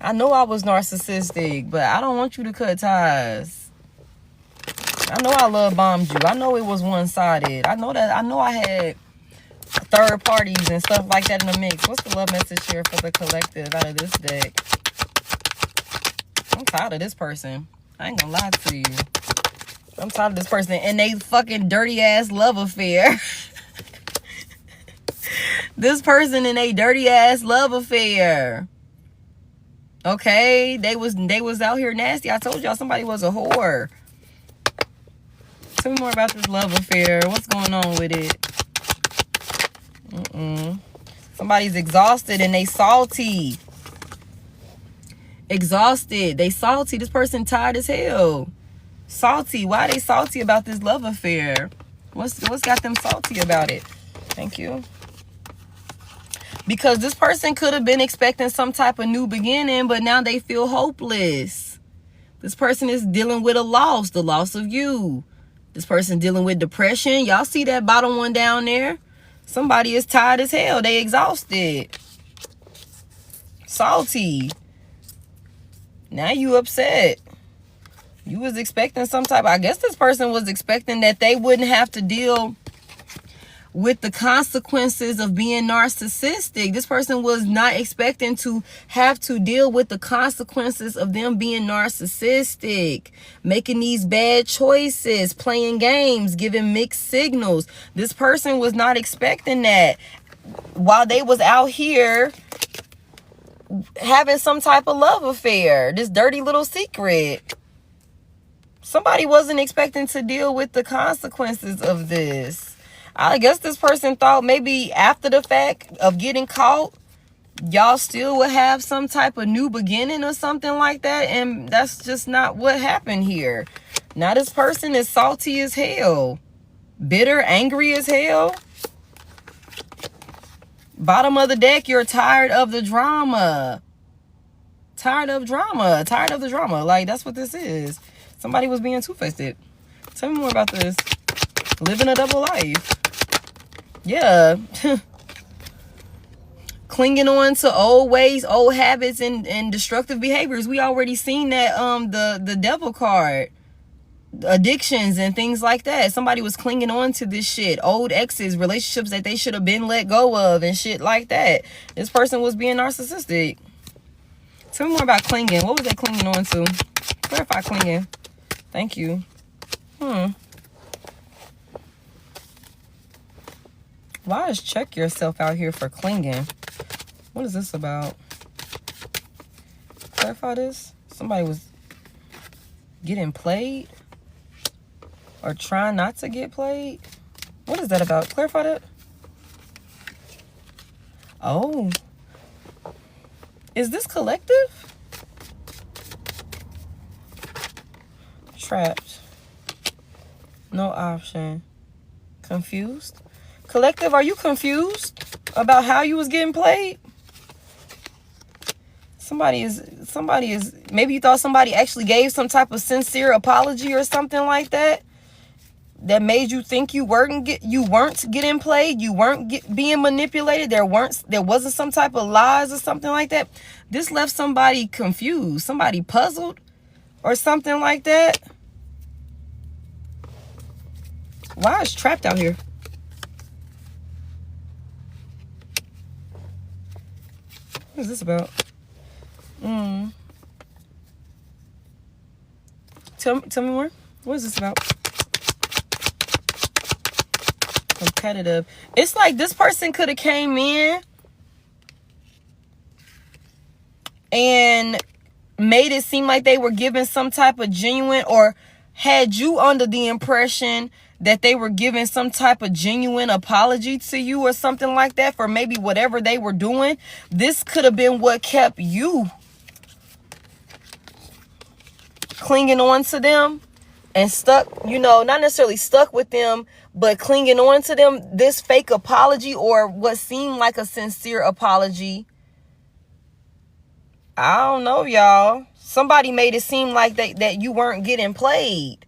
I know I was narcissistic, but I don't want you to cut ties. I know I love bombed you. I know it was one-sided. I know that. I know I had third parties and stuff like that in the mix. What's the love message here for the collective out of this deck? I'm tired of this person. I ain't gonna lie to you. I'm tired of this person and they fucking dirty ass love affair. This person in a dirty ass love affair. Okay, they was out here nasty. I told y'all somebody was a whore. Tell me more about this love affair. What's going on with it? Somebody's exhausted and they salty. Exhausted. They salty. This person tired as hell. Salty. Why are they salty about this love affair? What's got them salty about it? Thank you. Because this person could have been expecting some type of new beginning, but now they feel hopeless. This person is dealing with a loss, the loss of you. This person dealing with depression. Y'all see that bottom one down there? Somebody is tired as hell. They exhausted. Salty. Now you upset. You was expecting some type. I guess this person was expecting that they wouldn't have to deal with the consequences of being narcissistic. This person was not expecting to have to deal with the consequences of them being narcissistic, making these bad choices, playing games, giving mixed signals. This person was not expecting that while they was out here having some type of love affair, this dirty little secret. Somebody wasn't expecting to deal with the consequences of this. I guess this person thought maybe after the fact of getting caught, y'all still would have some type of new beginning or something like that. And that's just not what happened here. Now this person is salty as hell. Bitter, angry as hell. Bottom of the deck, you're tired of the drama. Tired of drama. Tired of the drama. Like, that's what this is. Somebody was being two-faced. Tell me more about this. Living a double life. Yeah. Clinging on to old ways, old habits, and destructive behaviors. We already seen that the devil card. Addictions and things like that. Somebody was clinging on to this shit. Old exes, relationships that they should have been let go of and shit like that. This person was being narcissistic. Tell me more about clinging. What was they clinging on to? Clarify clinging. Thank you. Why is check yourself out here for clinging? What is this about? Clarify this. Somebody was getting played or trying not to get played. What is that about? Clarify that. Oh, is this collective? Trapped. No option. Confused. Collective, are you confused about how you was getting played? Somebody is, maybe you thought somebody actually gave some type of sincere apology or something like that made you think you weren't getting played, you weren't being manipulated, there wasn't some type of lies or something like that. This left somebody confused, somebody puzzled or something like that. Why is trapped out here? What is this about? Tell me more. What is this about? Competitive. It's like this person could have came in and made it seem like they were giving some type of genuine, or had you under the impression that they were giving some type of genuine apology to you or something like that for maybe whatever they were doing. This could have been what kept you clinging on to them and stuck, not necessarily stuck with them, but clinging on to them. This fake apology, or what seemed like a sincere apology, I don't know, y'all. Somebody made it seem like that you weren't getting played,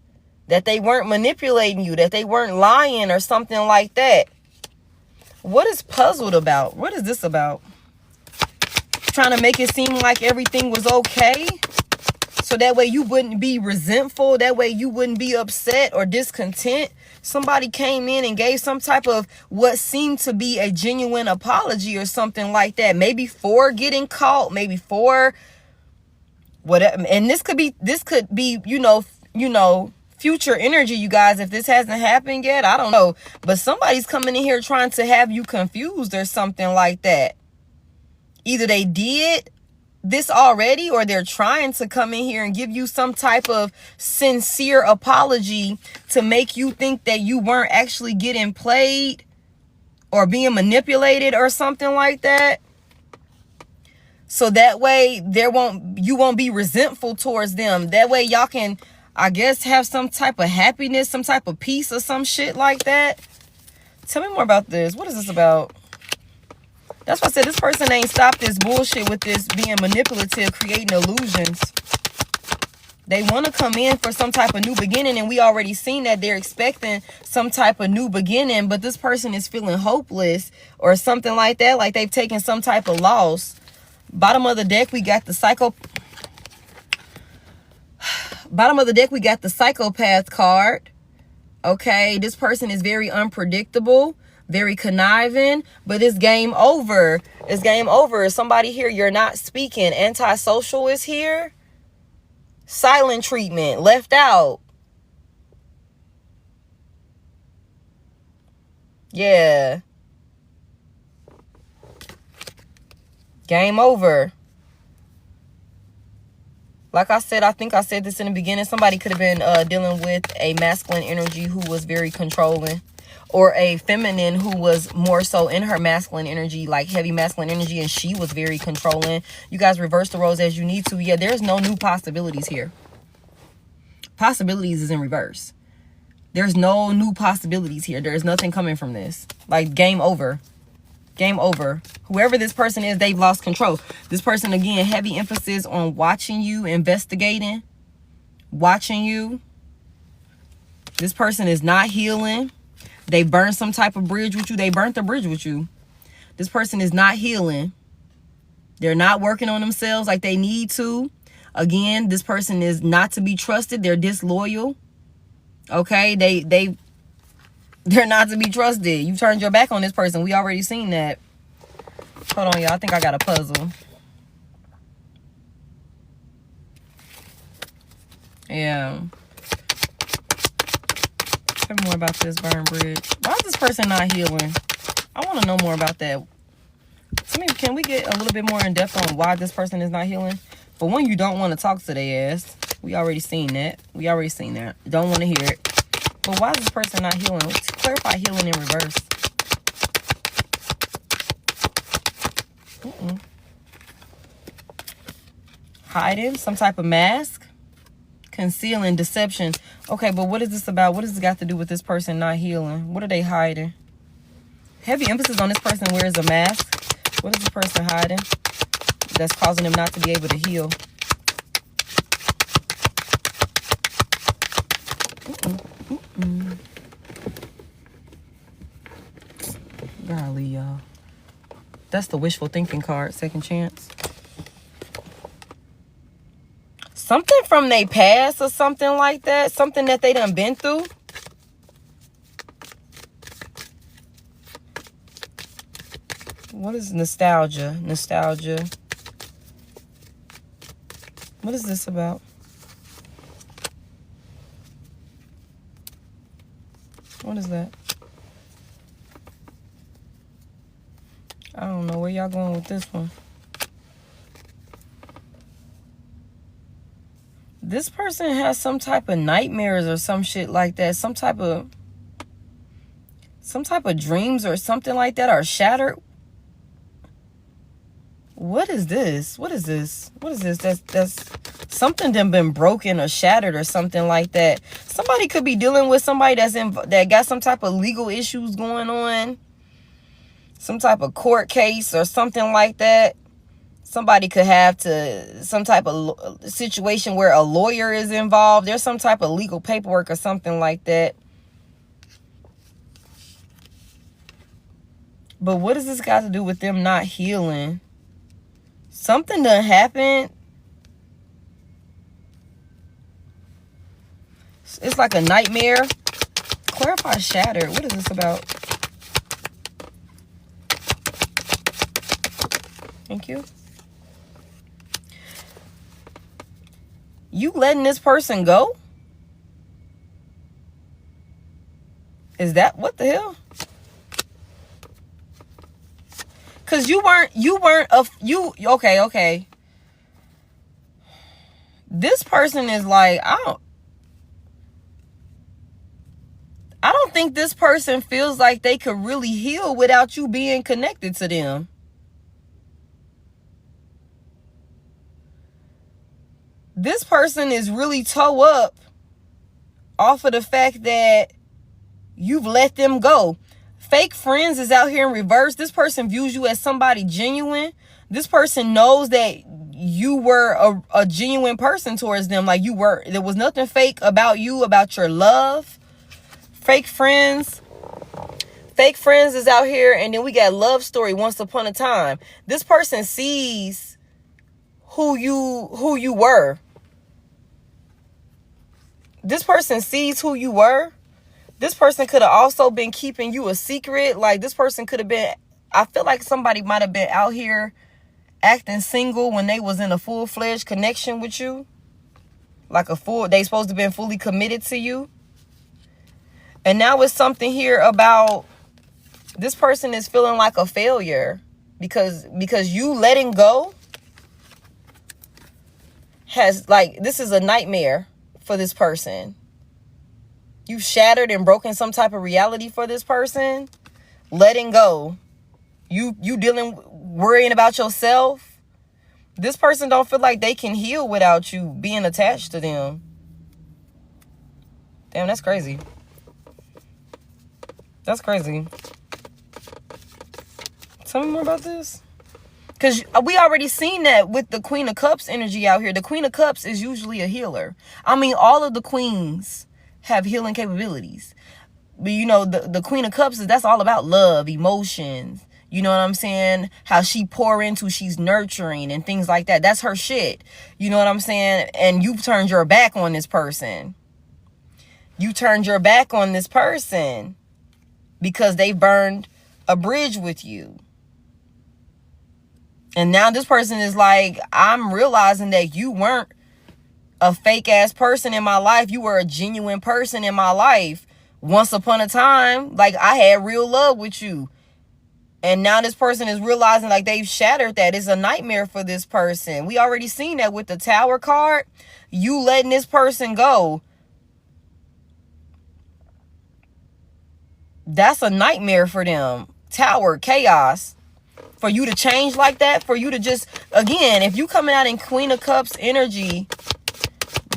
that they weren't manipulating you, that they weren't lying or something like that. What is puzzled about? What is this about? Trying to make it seem like everything was okay, so that way you wouldn't be resentful, that way you wouldn't be upset or discontent. Somebody came in and gave some type of what seemed to be a genuine apology or something like that. Maybe for getting caught, maybe for whatever. And this could be, future energy, you guys. If this hasn't happened yet, I don't know. But somebody's coming in here trying to have you confused or something like that. Either they did this already, or they're trying to come in here and give you some type of sincere apology to make you think that you weren't actually getting played or being manipulated or something like that. So that way you won't be resentful towards them. That way y'all can, I guess, have some type of happiness, some type of peace or some shit like that. Tell me more about this. What is this about? That's why I said this person ain't stopped this bullshit with this being manipulative, creating illusions. They want to come in for some type of new beginning, and we already seen that they're expecting some type of new beginning, but this person is feeling hopeless or something like that, like they've taken some type of loss. Bottom of the deck, we got the psychopath card. Okay, this person is very unpredictable, very conniving, but it's game over. It's game over. Somebody here, you're not speaking. Antisocial is here. Silent treatment, left out. Yeah. Game over. Like I said, I think I said this in the beginning. Somebody could have been dealing with a masculine energy who was very controlling, or a feminine who was more so in her masculine energy, like heavy masculine energy, and she was very controlling. You guys reverse the roles as you need to. Yeah, there's no new possibilities here. Possibilities is in reverse. There's no new possibilities here. There's nothing coming from this. Like, game over. Game over. Whoever this person is, they've lost control. This person, again, heavy emphasis on watching you, investigating, watching you. This person is not healing. They burned some type of bridge with you. They burnt the bridge with you. This person is not healing. They're not working on themselves like they need to. Again, this person is not to be trusted. They're disloyal. Okay, they're not to be trusted. You turned your back on this person. We already seen that. Hold on, y'all. I think I got a puzzle. Yeah. Tell me more about this burn bridge. Why is this person not healing? I want to know more about that. Can we get a little bit more in depth on why this person is not healing? For one, you don't want to talk to their ass. We already seen that. Don't want to hear it. But why is this person not healing? Let's clarify healing in reverse. Hiding, some type of mask. Concealing, deception. Okay, but what is this about? What does this got to do with this person not healing? What are they hiding? Heavy emphasis on this person wears a mask. What is this person hiding that's causing them not to be able to heal? Golly, y'all. That's the wishful thinking card, second chance. Something from their past or something like that. Something that they done been through. What is nostalgia? Nostalgia. What is this about? What is that? I don't know where y'all going with this one. This person has some type of nightmares or some shit like that. Some type of dreams or something like that are shattered. What is this? What is this? What is this? That's something that been broken or shattered or something like that. Somebody could be dealing with somebody that got some type of legal issues going on. Some type of court case or something like that. Somebody could have some type of situation where a lawyer is involved. There's some type of legal paperwork or something like that. But what does this got to do with them not healing? Something done happened. It's like a nightmare. Clarify shattered. What is this about? Thank you. You letting this person go? Is that what the hell? Cause okay. This person is like, I don't think this person feels like they could really heal without you being connected to them. This person is really toe up off of the fact that you've let them go. Fake friends is out here in reverse. This person views you as somebody genuine. This person knows that you were a genuine person towards them. Like you were. There was nothing fake about you, about your love. Fake friends. Fake friends is out here. And then we got love story once upon a time. This person sees who you were. This person sees who you were. This person could have also been keeping you a secret. Like this person could have been, I feel like somebody might have been out here acting single when they was in a full-fledged connection with you. Like they supposed to have been fully committed to you. And now it's something here about this person is feeling like a failure because you letting go has this is a nightmare for this person. You shattered and broken some type of reality for this person. Letting go. You worrying about yourself. This person don't feel like they can heal without you being attached to them. Damn, that's crazy. That's crazy. Tell me more about this. Because we already seen that with the Queen of Cups energy out here. The Queen of Cups is usually a healer. I mean, all of the queens have healing capabilities. But you know, the Queen of Cups, that's all about love, emotions. You know what I'm saying? How she pour into, she's nurturing and things like that. That's her shit. You know what I'm saying? And you've turned your back on this person. You turned your back on this person because they burned a bridge with you. And now this person is like, I'm realizing that you weren't a fake ass person in my life. You were a genuine person in my life. Once upon a time, like I had real love with you. And now this person is realizing like they've shattered that. It's a nightmare for this person. We already seen that with the Tower card. You letting this person go. That's a nightmare for them. Tower, chaos. For you to change like that, for you to just, again, if you coming out in Queen of Cups energy,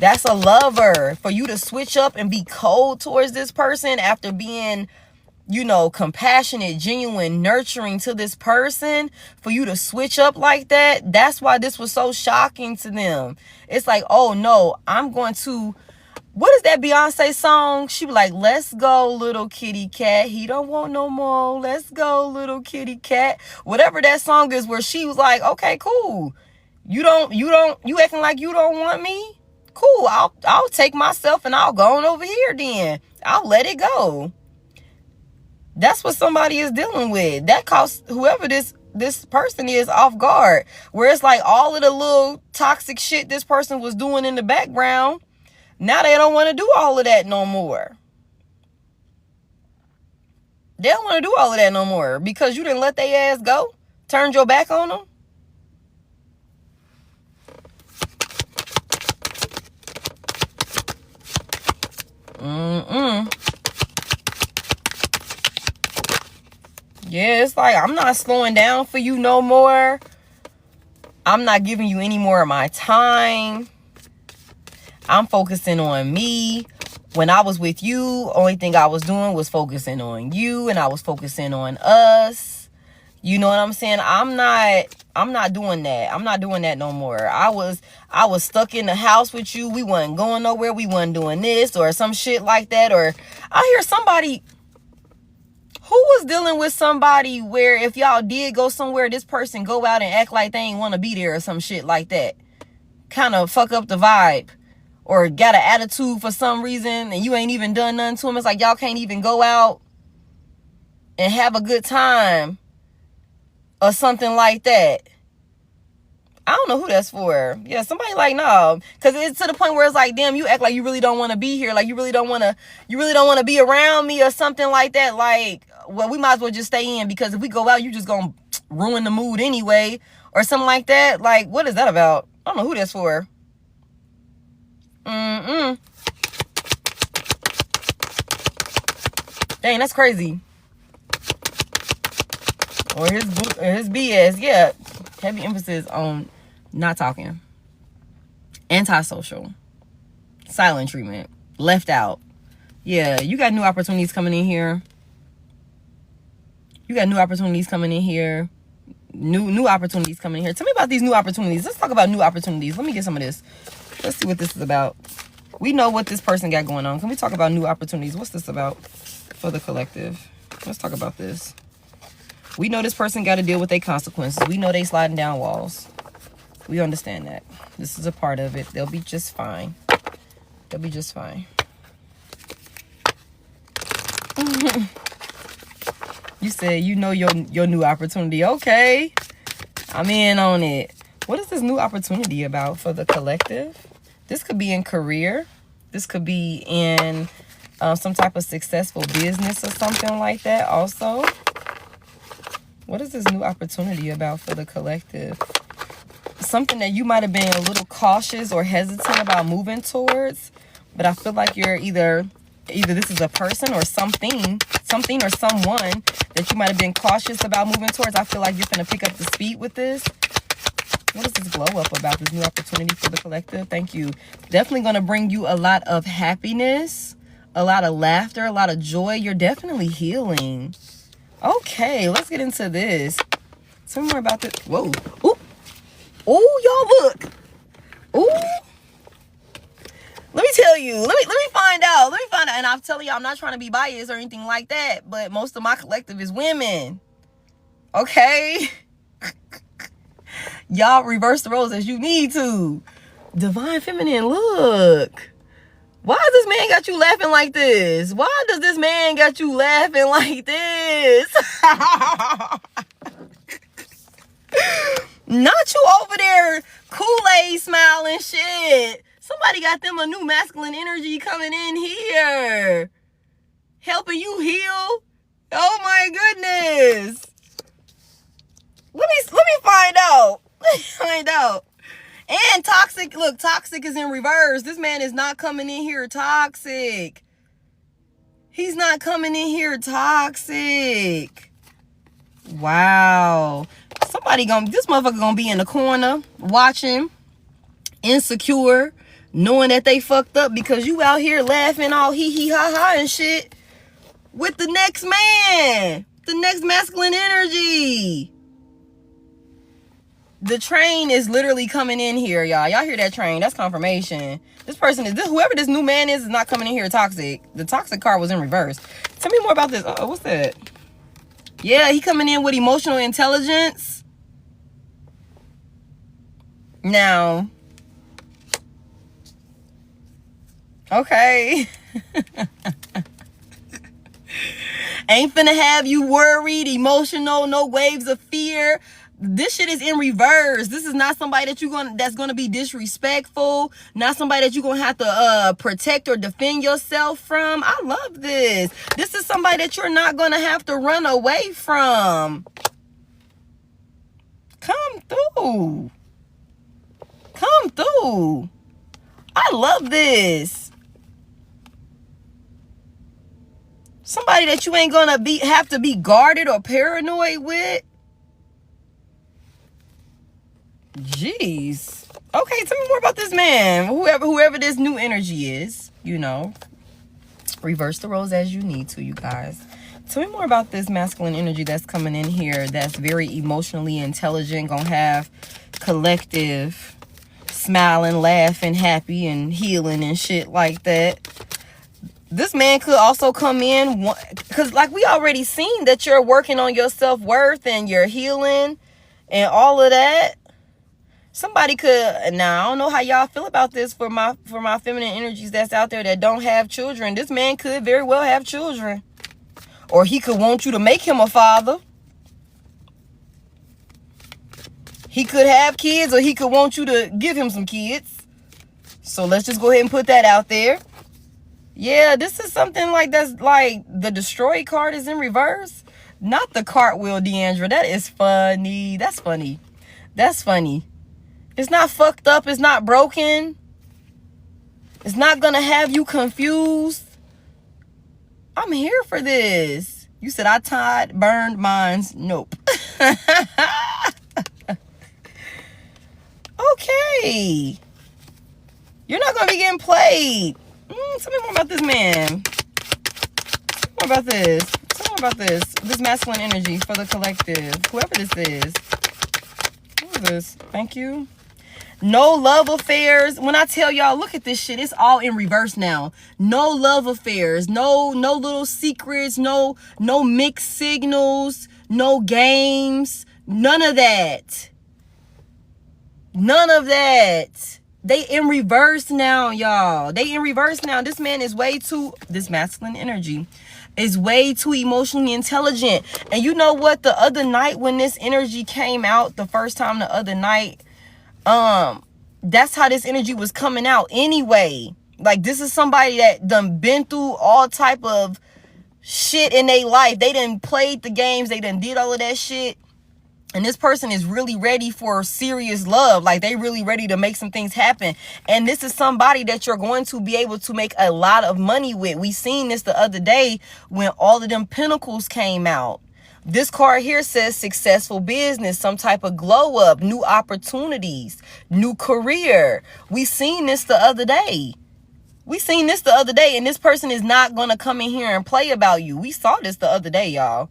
that's a lover. For you to switch up and be cold towards this person after being, you know, compassionate, genuine, nurturing to this person, for you to switch up like that, that's why this was so shocking to them. It's like, oh no, I'm going to, what is that Beyonce song? She be like, let's go, little kitty cat. He don't want no more. Let's go, little kitty cat. Whatever that song is, where she was like, okay, cool. You acting like you don't want me? Cool. I'll take myself and I'll go on over here then. I'll let it go. That's what somebody is dealing with. That caught whoever this person is off guard. Where it's like all of the little toxic shit this person was doing in the background, now they don't want to do all of that no more. They don't want to do all of that no more because you didn't let their ass go. Turned your back on them. Yeah, it's like, I'm not slowing down for you no more. I'm not giving you any more of my time. I'm focusing on me. When I was with you, only thing I was doing was focusing on you, and I was focusing on us. You know what I'm saying? I'm not doing that. I'm not doing that no more. I was stuck in the house with you. We wasn't going nowhere. We wasn't doing this or some shit like that. Or I hear somebody who was dealing with somebody where if y'all did go somewhere, this person go out and act like they ain't want to be there or some shit like that. Kind of fuck up the vibe. Or got an attitude for some reason and you ain't even done nothing to them. It's like y'all can't even go out and have a good time or something like that. I don't know who that's for. Yeah, somebody like, no. Because it's to the point where it's like, damn, you act like you really don't want to be here. Like you really don't want to be around me or something like that. Like, well, we might as well just stay in because if we go out, you just going to ruin the mood anyway or something like that. Like, what is that about? I don't know who that's for. Dang, that's crazy. Or his BS. Yeah. Heavy emphasis on not talking. Antisocial. Silent treatment. Left out. Yeah, you got new opportunities coming in here. New opportunities coming in here. Tell me about these new opportunities. Let's talk about new opportunities. Let me get some of this. Let's see what this is about. We know what this person got going on. Can we talk about new opportunities? What's this about for the collective? Let's talk about this. We know this person got to deal with their consequences. We know they sliding down walls. We understand that. This is a part of it. They'll be just fine. You said you know your new opportunity. Okay. I'm in on it. What is this new opportunity about for the collective? This could be in career. This could be in some type of successful business or something like that also. What is this new opportunity about for the collective? Something that you might have been a little cautious or hesitant about moving towards. But I feel like you're either this is a person or something or someone that you might have been cautious about moving towards. I feel like you're going to pick up the speed with this. What is this glow up about, this new opportunity for the collective? Thank you. Definitely going to bring you a lot of happiness, a lot of laughter, a lot of joy. You're definitely healing. Okay, let's get into this. Tell me more about this. Whoa. Ooh. Oh, y'all look. Ooh. Let me tell you. Let me find out. And I'm telling you, I'm not trying to be biased or anything like that, but most of my collective is women. Okay? Y'all reverse the roles as you need to. Divine feminine, look. Why does this man got you laughing like this? Why does this man got you laughing like this? Not you over there Kool-Aid smiling shit. Somebody got them a new masculine energy coming in here. Helping you heal. Oh my goodness. Let me find out. Let me find out. And toxic, look, toxic is in reverse. This man is not coming in here toxic. He's not coming in here toxic. Wow. This motherfucker gonna be in the corner watching, insecure, knowing that they fucked up because you out here laughing all hee hee ha ha and shit with the next man, the next masculine energy. The train is literally coming in here, y'all. Y'all hear that train? That's confirmation. Whoever this new man is not coming in here toxic. The toxic card was in reverse. Tell me more about this. Oh, what's that? Yeah, he coming in with emotional intelligence. Now, okay. Ain't finna have you worried, emotional, no waves of fear. This shit is in reverse. This is not somebody that's gonna be disrespectful. Not somebody that you're gonna have to protect or defend yourself from. I love this. This is somebody that you're not gonna have to run away from. Come through. Come through. I love this. Somebody that you ain't gonna have to be guarded or paranoid with. Jeez. Okay, tell me more about this man. Whoever this new energy is, you know. Reverse the roles as you need to, you guys. Tell me more about this masculine energy that's coming in here that's very emotionally intelligent, gonna have collective smiling, laughing, happy, and healing and shit like that. This man could also come in because like we already seen that you're working on your self-worth and your healing and all of that. Somebody could, now I don't know how y'all feel about this for my feminine energies that's out there that don't have children. This man could very well have children. Or he could want you to make him a father. He could have kids or he could want you to give him some kids. So let's just go ahead and put that out there. Yeah, this is something like that's like the destroy card is in reverse. Not the cartwheel, Deandra. That is funny. That's funny. That's funny. It's not fucked up. It's not broken. It's not going to have you confused. I'm here for this. You said I tied, burned mines. Nope. Okay. You're not going to be getting played. Tell me more about this man. Tell me more about this. Tell me more about this. This masculine energy for the collective. Whoever this is. Who is this? Thank you. No love affairs. When I tell y'all, look at this shit. It's all in reverse now. No love affairs. No little secrets. No mixed signals. No games. None of that. None of that. They in reverse now, y'all. They in reverse now. This man is this masculine energy is way too emotionally intelligent. And you know what? The other night when this energy came out, the first time the other night, that's how this energy was coming out anyway. Like, this is somebody that done been through all type of shit in their life. They done played the games. They done did all of that shit. And this person is really ready for serious love. Like, they really ready to make some things happen. And this is somebody that you're going to be able to make a lot of money with. We seen this the other day when all of them pentacles came out. This card here says successful business, some type of glow up, new opportunities, new career. We seen this the other day. And this person is not going to come in here and play about you. We saw this the other day, y'all.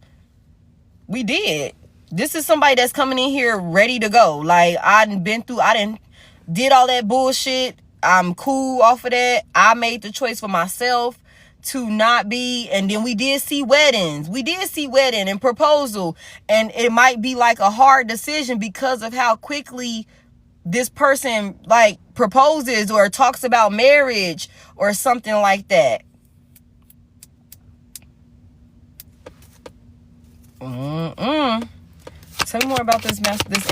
We did. This is somebody that's coming in here ready to go. Like, I did all that bullshit. I'm cool off of that. I made the choice for myself to not be. And then we did see weddings. We did see wedding and proposal. And it might be like a hard decision because of how quickly this person like proposes or talks about marriage or something like that. Tell me more about this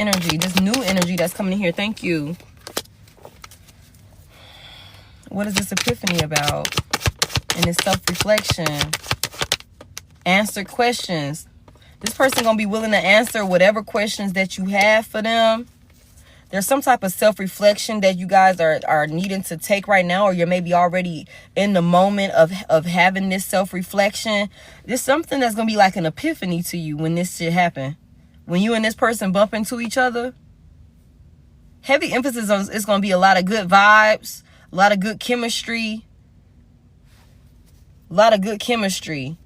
energy, this new energy that's coming in here. Thank you. What is this epiphany about? And this self-reflection. Answer questions. This person gonna be willing to answer whatever questions that you have for them. There's some type of self-reflection that you guys are needing to take right now, or you're maybe already in the moment of having this self-reflection. There's something that's going to be like an epiphany to you when this shit happen. When you and this person bump into each other. Heavy emphasis on it's going to be a lot of good vibes, a lot of good chemistry. A lot of good chemistry.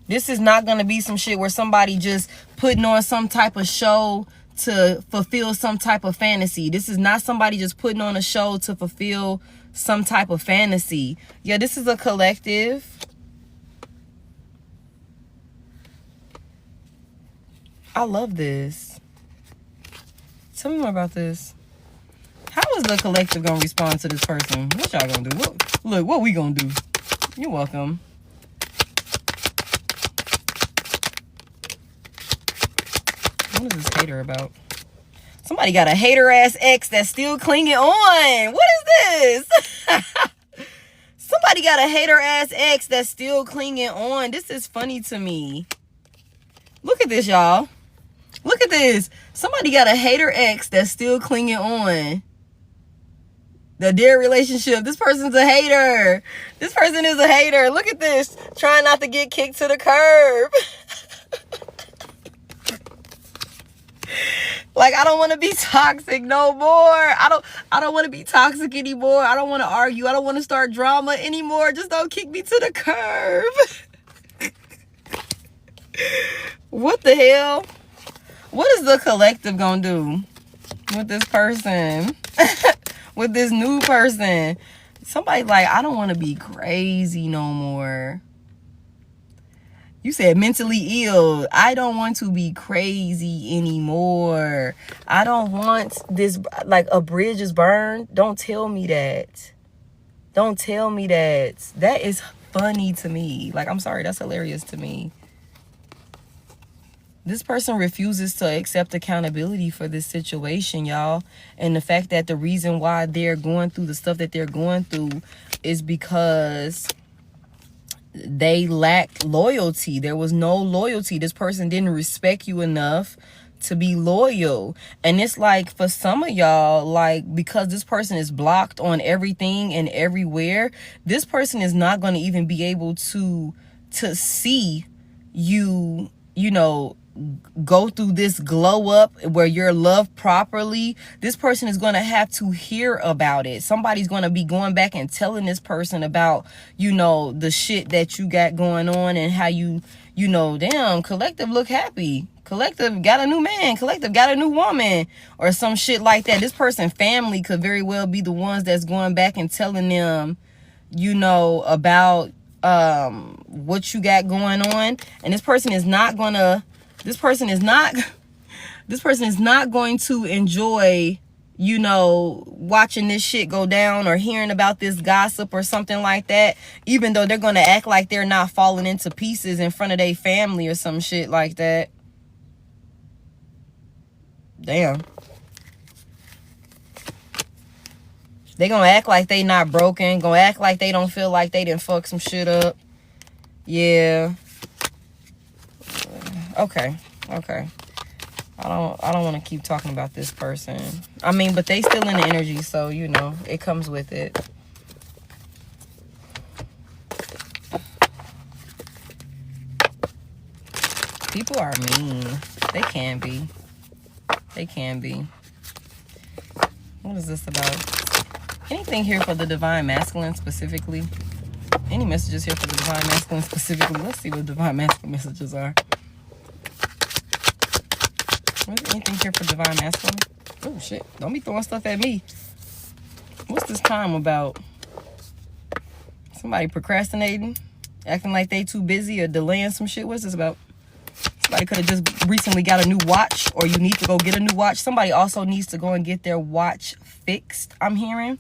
This is not going to be some shit where somebody just putting on some type of show to fulfill some type of fantasy. This is not somebody just putting on a show to fulfill some type of fantasy. Yeah, this is a collective. I love this. Tell me more about this. How is the collective gonna respond to this person? What y'all gonna do? Look, what we gonna do? You're welcome. What is this hater about? Somebody got a hater ass ex that's still clinging on. What is this? Somebody got a hater ass ex that's still clinging on. This is funny to me. Look at this, y'all. Look at this. Somebody got a hater ex that's still clinging on. The dear relationship. This person's a hater. This person is a hater. Look at this. Trying not to get kicked to the curb. Like, I don't want to be toxic no more. I don't want to be toxic anymore. I don't want to argue. I don't want to start drama anymore. Just don't kick me to the curb. What the hell? What is the collective gonna do with this person? With this new person? Somebody like, I don't want to be crazy no more. You said mentally ill. I don't want to be crazy anymore. I don't want this, like a bridge is burned. Don't tell me that. Don't tell me that. That is funny to me. Like, I'm sorry, that's hilarious to me. This person refuses to accept accountability for this situation, y'all. And the fact that the reason why they're going through the stuff that they're going through is because they lacked loyalty. There was no loyalty. This person didn't respect you enough to be loyal. And it's like, for some of y'all, like, because this person is blocked on everything and everywhere, this person is not going to even be able to see you, you know, go through this glow up where you're loved properly. This person is going to have to hear about it. Somebody's going to be going back and telling this person about, you know, the shit that you got going on and how you know, damn, collective look happy. Collective got a new man. Collective got a new woman or some shit like that. This person family could very well be the ones that's going back and telling them, you know, about what you got going on. And this person is not going to going to enjoy, you know, watching this shit go down or hearing about this gossip or something like that, even though they're going to act like they're not falling into pieces in front of their family or some shit like that. Damn. They going to act like they not broken, going to act like they don't feel like they didn't fuck some shit up. Yeah. Okay. I don't want to keep talking about this person. I mean, but they still in the energy, so, you know, it comes with it. People are mean. They can be. They can be. What is this about? Anything here for the Divine Masculine specifically? Any messages here for the Divine Masculine specifically? Let's see what Divine Masculine messages are. Anything here for Divine Masculine? Oh, shit. Don't be throwing stuff at me. What's this time about? Somebody procrastinating? Acting like they too busy or delaying some shit? What's this about? Somebody could have just recently got a new watch, or you need to go get a new watch. Somebody also needs to go and get their watch fixed, I'm hearing.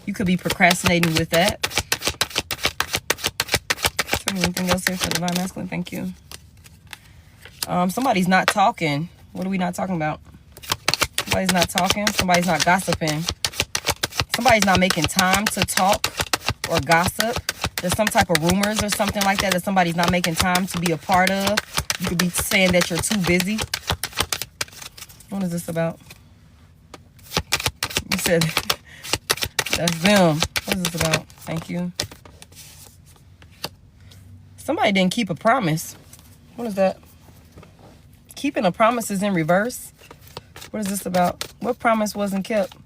You could be procrastinating with that. Tell me anything else here for Divine Masculine? Thank you. Somebody's not talking. What are we not talking about? Somebody's not talking. Somebody's not gossiping. Somebody's not making time to talk or gossip. There's some type of rumors or something like that somebody's not making time to be a part of. You could be saying that you're too busy. What is this about? You said that's them. What is this about? Thank you. Somebody didn't keep a promise. What is that? Keeping a promise is in reverse. What is this about? What promise wasn't kept?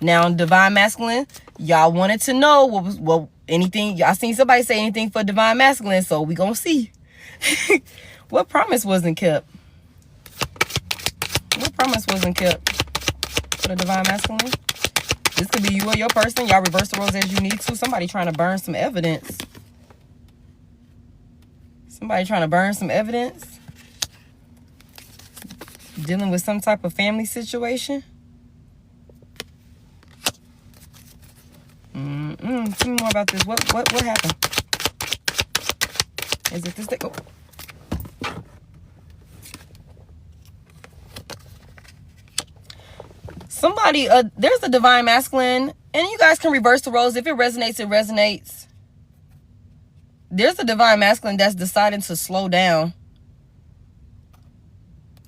Now, divine masculine, y'all wanted to know what anything. Y'all seen somebody say anything for divine masculine, so we gonna see. What promise wasn't kept? What promise wasn't kept for the divine masculine? This could be you or your person. Y'all reverse the roles as you need to. Somebody trying to burn some evidence. Somebody trying to burn some evidence. Dealing with some type of family situation. Tell me more about this. What happened? Is it this thing? Oh. Somebody, there's a divine masculine, and you guys can reverse the roles. If it resonates, it resonates. There's a divine masculine that's deciding to slow down.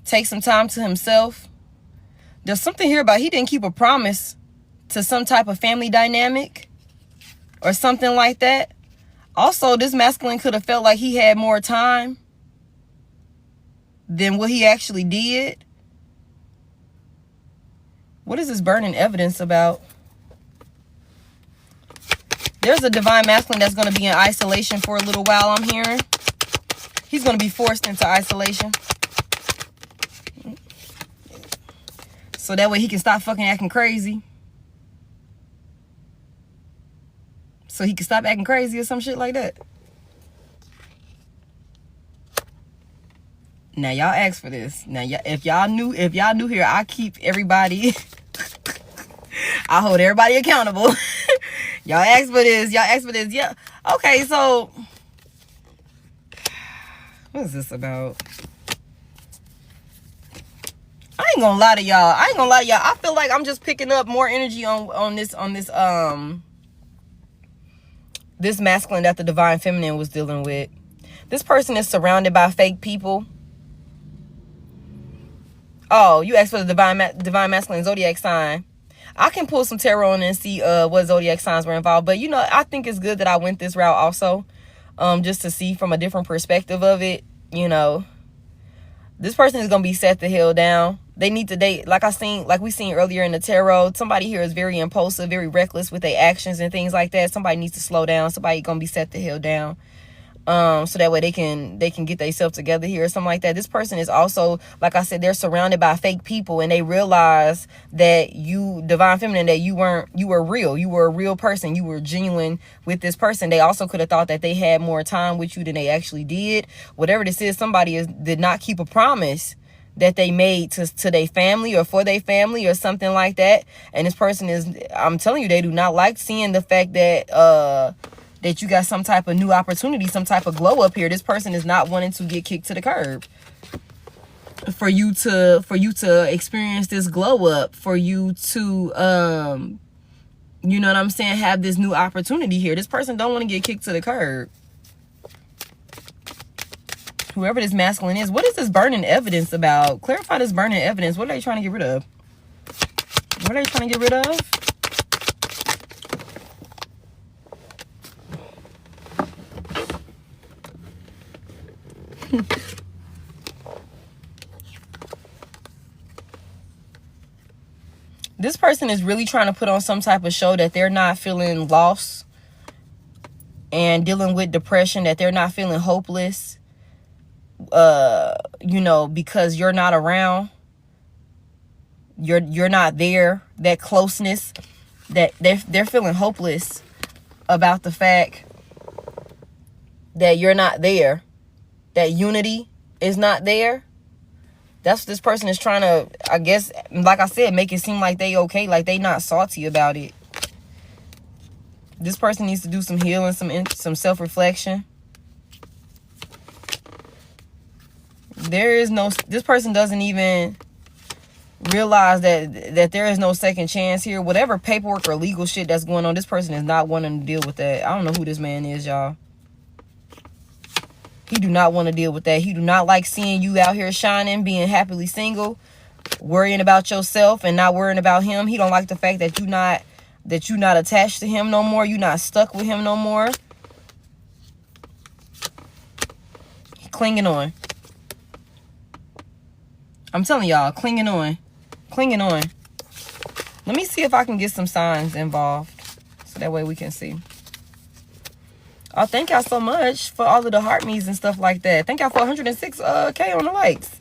Take some time to himself. There's something here about he didn't keep a promise to some type of family dynamic or something like that. Also, this masculine could have felt like he had more time than what he actually did. What is this burning evidence about? There's a divine masculine that's going to be in isolation for a little while, I'm hearing. He's going to be forced into isolation. So that way he can stop fucking acting crazy. So he can stop acting crazy or some shit like that. Now y'all asked for this. Now if y'all new here, I keep everybody. I hold everybody accountable. Y'all asked for this. Y'all asked for this. Yeah. Okay, so what is this about? I ain't gonna lie to y'all. I feel like I'm just picking up more energy on this this masculine that the divine feminine was dealing with. This person is surrounded by fake people. Oh, you asked for the divine masculine zodiac sign. I can pull some tarot in and see what zodiac signs were involved. But, you know, I think it's good that I went this route also. Just to see from a different perspective of it, you know. This person is going to be set the hell down. They need to date. Like we seen earlier in the tarot, somebody here is very impulsive, very reckless with their actions and things like that. Somebody needs to slow down. Somebody going to be set the hell down. So that way they can get themselves together here or something like that. This person is also, like I said, they're surrounded by fake people, and they realize that you, divine feminine, that you were real. You were a real person. You were genuine with this person. They also could have thought that they had more time with you than they actually did. Whatever this is, somebody did not keep a promise that they made to their family or for their family or something like that. And this person is, I'm telling you, they do not like seeing the fact that that you got some type of new opportunity, some type of glow up here. This person is not wanting to get kicked to the curb. For you to experience this glow up, for you to you know what I'm saying, have this new opportunity here. This person don't want to get kicked to the curb. Whoever this masculine is, what is this burning evidence about? Clarify this burning evidence. What are they trying to get rid of? What are they trying to get rid of? This person is really trying to put on some type of show that they're not feeling lost and dealing with depression, that they're not feeling hopeless, you know, because you're not around. You're not there. That closeness, that they're feeling hopeless about the fact that you're not there. That unity is not there. That's what this person is trying to, I guess, like I said, make it seem like they okay, like they not salty about it. This person needs to do some healing, some self-reflection. This person doesn't even realize that there is no second chance here. Whatever paperwork or legal shit that's going on, this person is not wanting to deal with that. I don't know who this man is, y'all. He do not want to deal with that. He do not like seeing you out here shining, being happily single, worrying about yourself and not worrying about him. He don't like the fact that you're not attached to him no more. You're not stuck with him no more. He clinging on. I'm telling y'all, clinging on. Clinging on. Let me see if I can get some signs involved, so that way we can see. Oh, thank y'all so much for all of the heart me's and stuff like that. Thank y'all for 106K on the likes.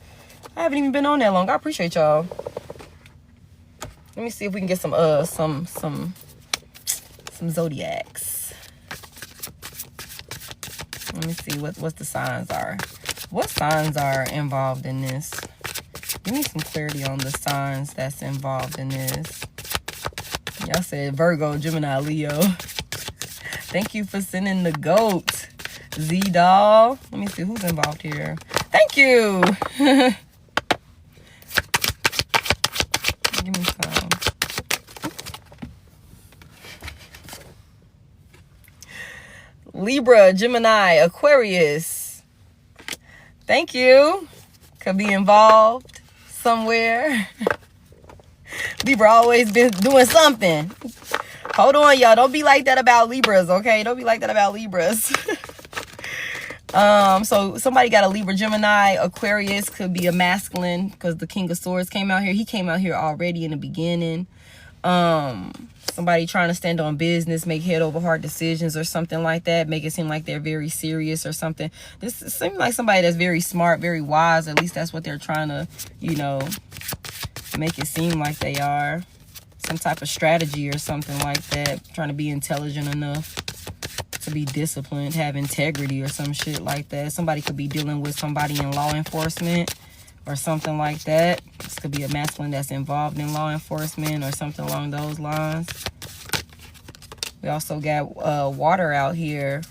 I haven't even been on that long. I appreciate y'all. Let me see if we can get some zodiacs. Let me see what the signs are. What signs are involved in this? Give me some clarity on the signs that's involved in this. Y'all said Virgo, Gemini, Leo. Thank you for sending the goat. Z-Doll. Let me see who's involved here. Thank you. Give me some. Libra, Gemini, Aquarius. Thank you. Could be involved somewhere. Libra always been doing something. Hold on, y'all. Don't be like that about Libras, okay? Don't be like that about Libras. So somebody got a Libra, Gemini, Aquarius. Could be a masculine because the King of Swords came out here. He came out here already in the beginning. Somebody trying to stand on business, make head over heart decisions or something like that. Make it seem like they're very serious or something. This seems like somebody that's very smart, very wise. At least that's what they're trying to, you know, make it seem like they are. Some type of strategy or something like that. Trying to be intelligent enough to be disciplined, have integrity or some shit like that. Somebody could be dealing with somebody in law enforcement or something like that. This could be a masculine that's involved in law enforcement or something along those lines. We also got water out here.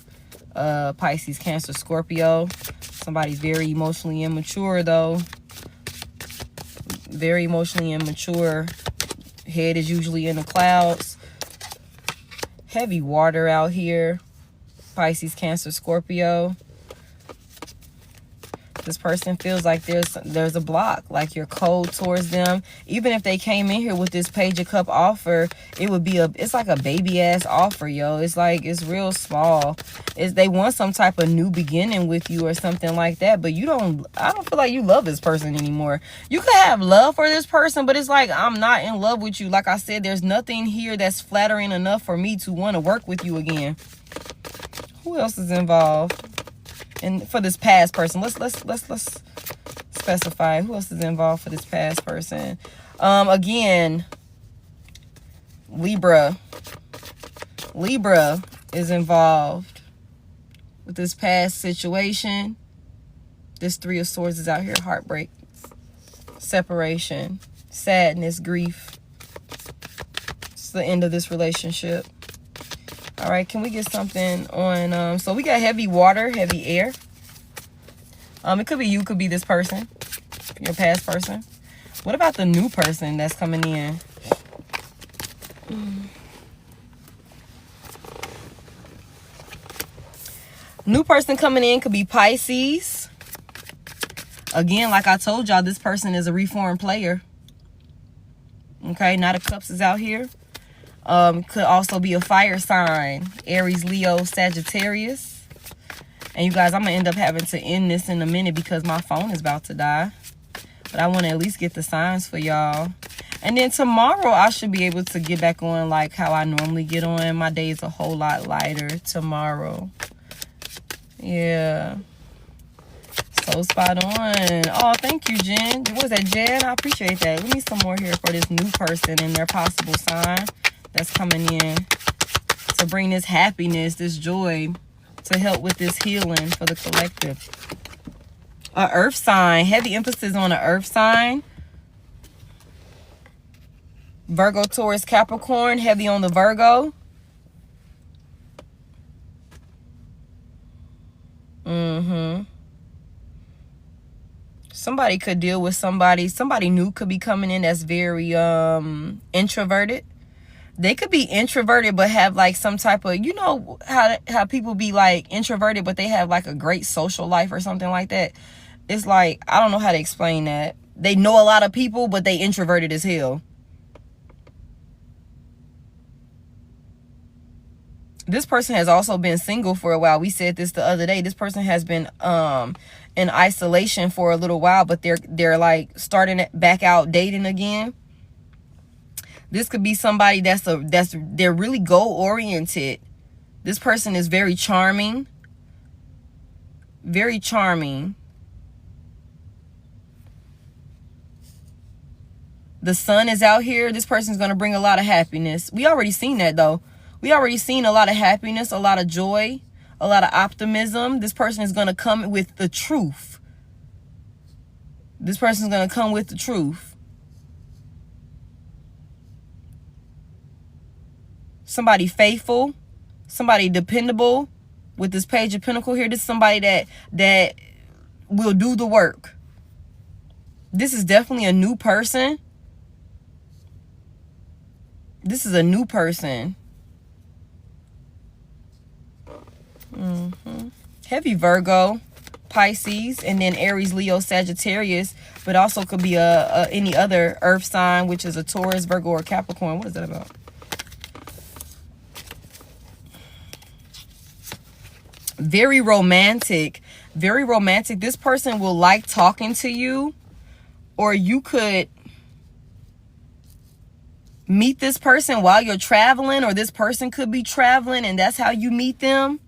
Pisces, Cancer, Scorpio. Somebody's very emotionally immature though. Very emotionally immature. Head is usually in the clouds. Heavy water out here. Pisces, Cancer, Scorpio. This person feels like there's a block, like you're cold towards them. Even if they came in here with this Page of Cup offer, it would be it's like a baby ass offer, yo. It's like, it's real small. They want some type of new beginning with you or something like that, but I don't feel like you love this person anymore. You could have love for this person, but it's like, I'm not in love with you. Like I said, there's nothing here that's flattering enough for me to want to work with you again. Who else is involved? And for this past person, let's specify who else is involved for this past person. Again, Libra is involved with this past situation. This Three of Swords is out here. Heartbreak, separation, sadness, grief. It's the end of this relationship. All right, can we get something on, so we got heavy water, heavy air. It could be you, could be this person, your past person. What about the new person that's coming in? New person coming in could be Pisces. Again, like I told y'all, this person is a reformed player. Okay, Knight of Cups is out here. Could also be a fire sign. Aries, Leo, Sagittarius. And you guys, I'm going to end up having to end this in a minute because my phone is about to die. But I want to at least get the signs for y'all. And then tomorrow, I should be able to get back on like how I normally get on. My day is a whole lot lighter tomorrow. Yeah. So spot on. Oh, thank you, Jen. Was that Jen? I appreciate that. We need some more here for this new person and their possible sign that's coming in to bring this happiness, this joy, to help with this healing for the collective. A earth sign. Heavy emphasis on an earth sign. Virgo, Taurus, Capricorn. Heavy on the Virgo. Somebody could deal with somebody new could be coming in that's very introverted. They could be introverted but have like some type of, you know how people be like introverted but they have like a great social life or something like that. It's like, I don't know how to explain that. They know a lot of people but they introverted as hell. This person has also been single for a while. We said this the other day. This person has been in isolation for a little while, but they're like starting back out dating again. This could be somebody they're really goal oriented. This person is very charming. Very charming. The sun is out here. This person's going to bring a lot of happiness. We already seen that though. We already seen a lot of happiness, a lot of joy, a lot of optimism. This person is going to come with the truth. This person's going to come with the truth. Somebody faithful, somebody dependable. With this Page of Pentacles here, this is somebody that will do the work. This is definitely a new person. This is a new person. Heavy Virgo, Pisces, and then Aries, Leo, Sagittarius, but also could be any other earth sign, which is a Taurus, Virgo, or Capricorn. What is that about? Very romantic. Very romantic. This person will like talking to you, or you could meet this person while you're traveling, or this person could be traveling and that's how you meet them.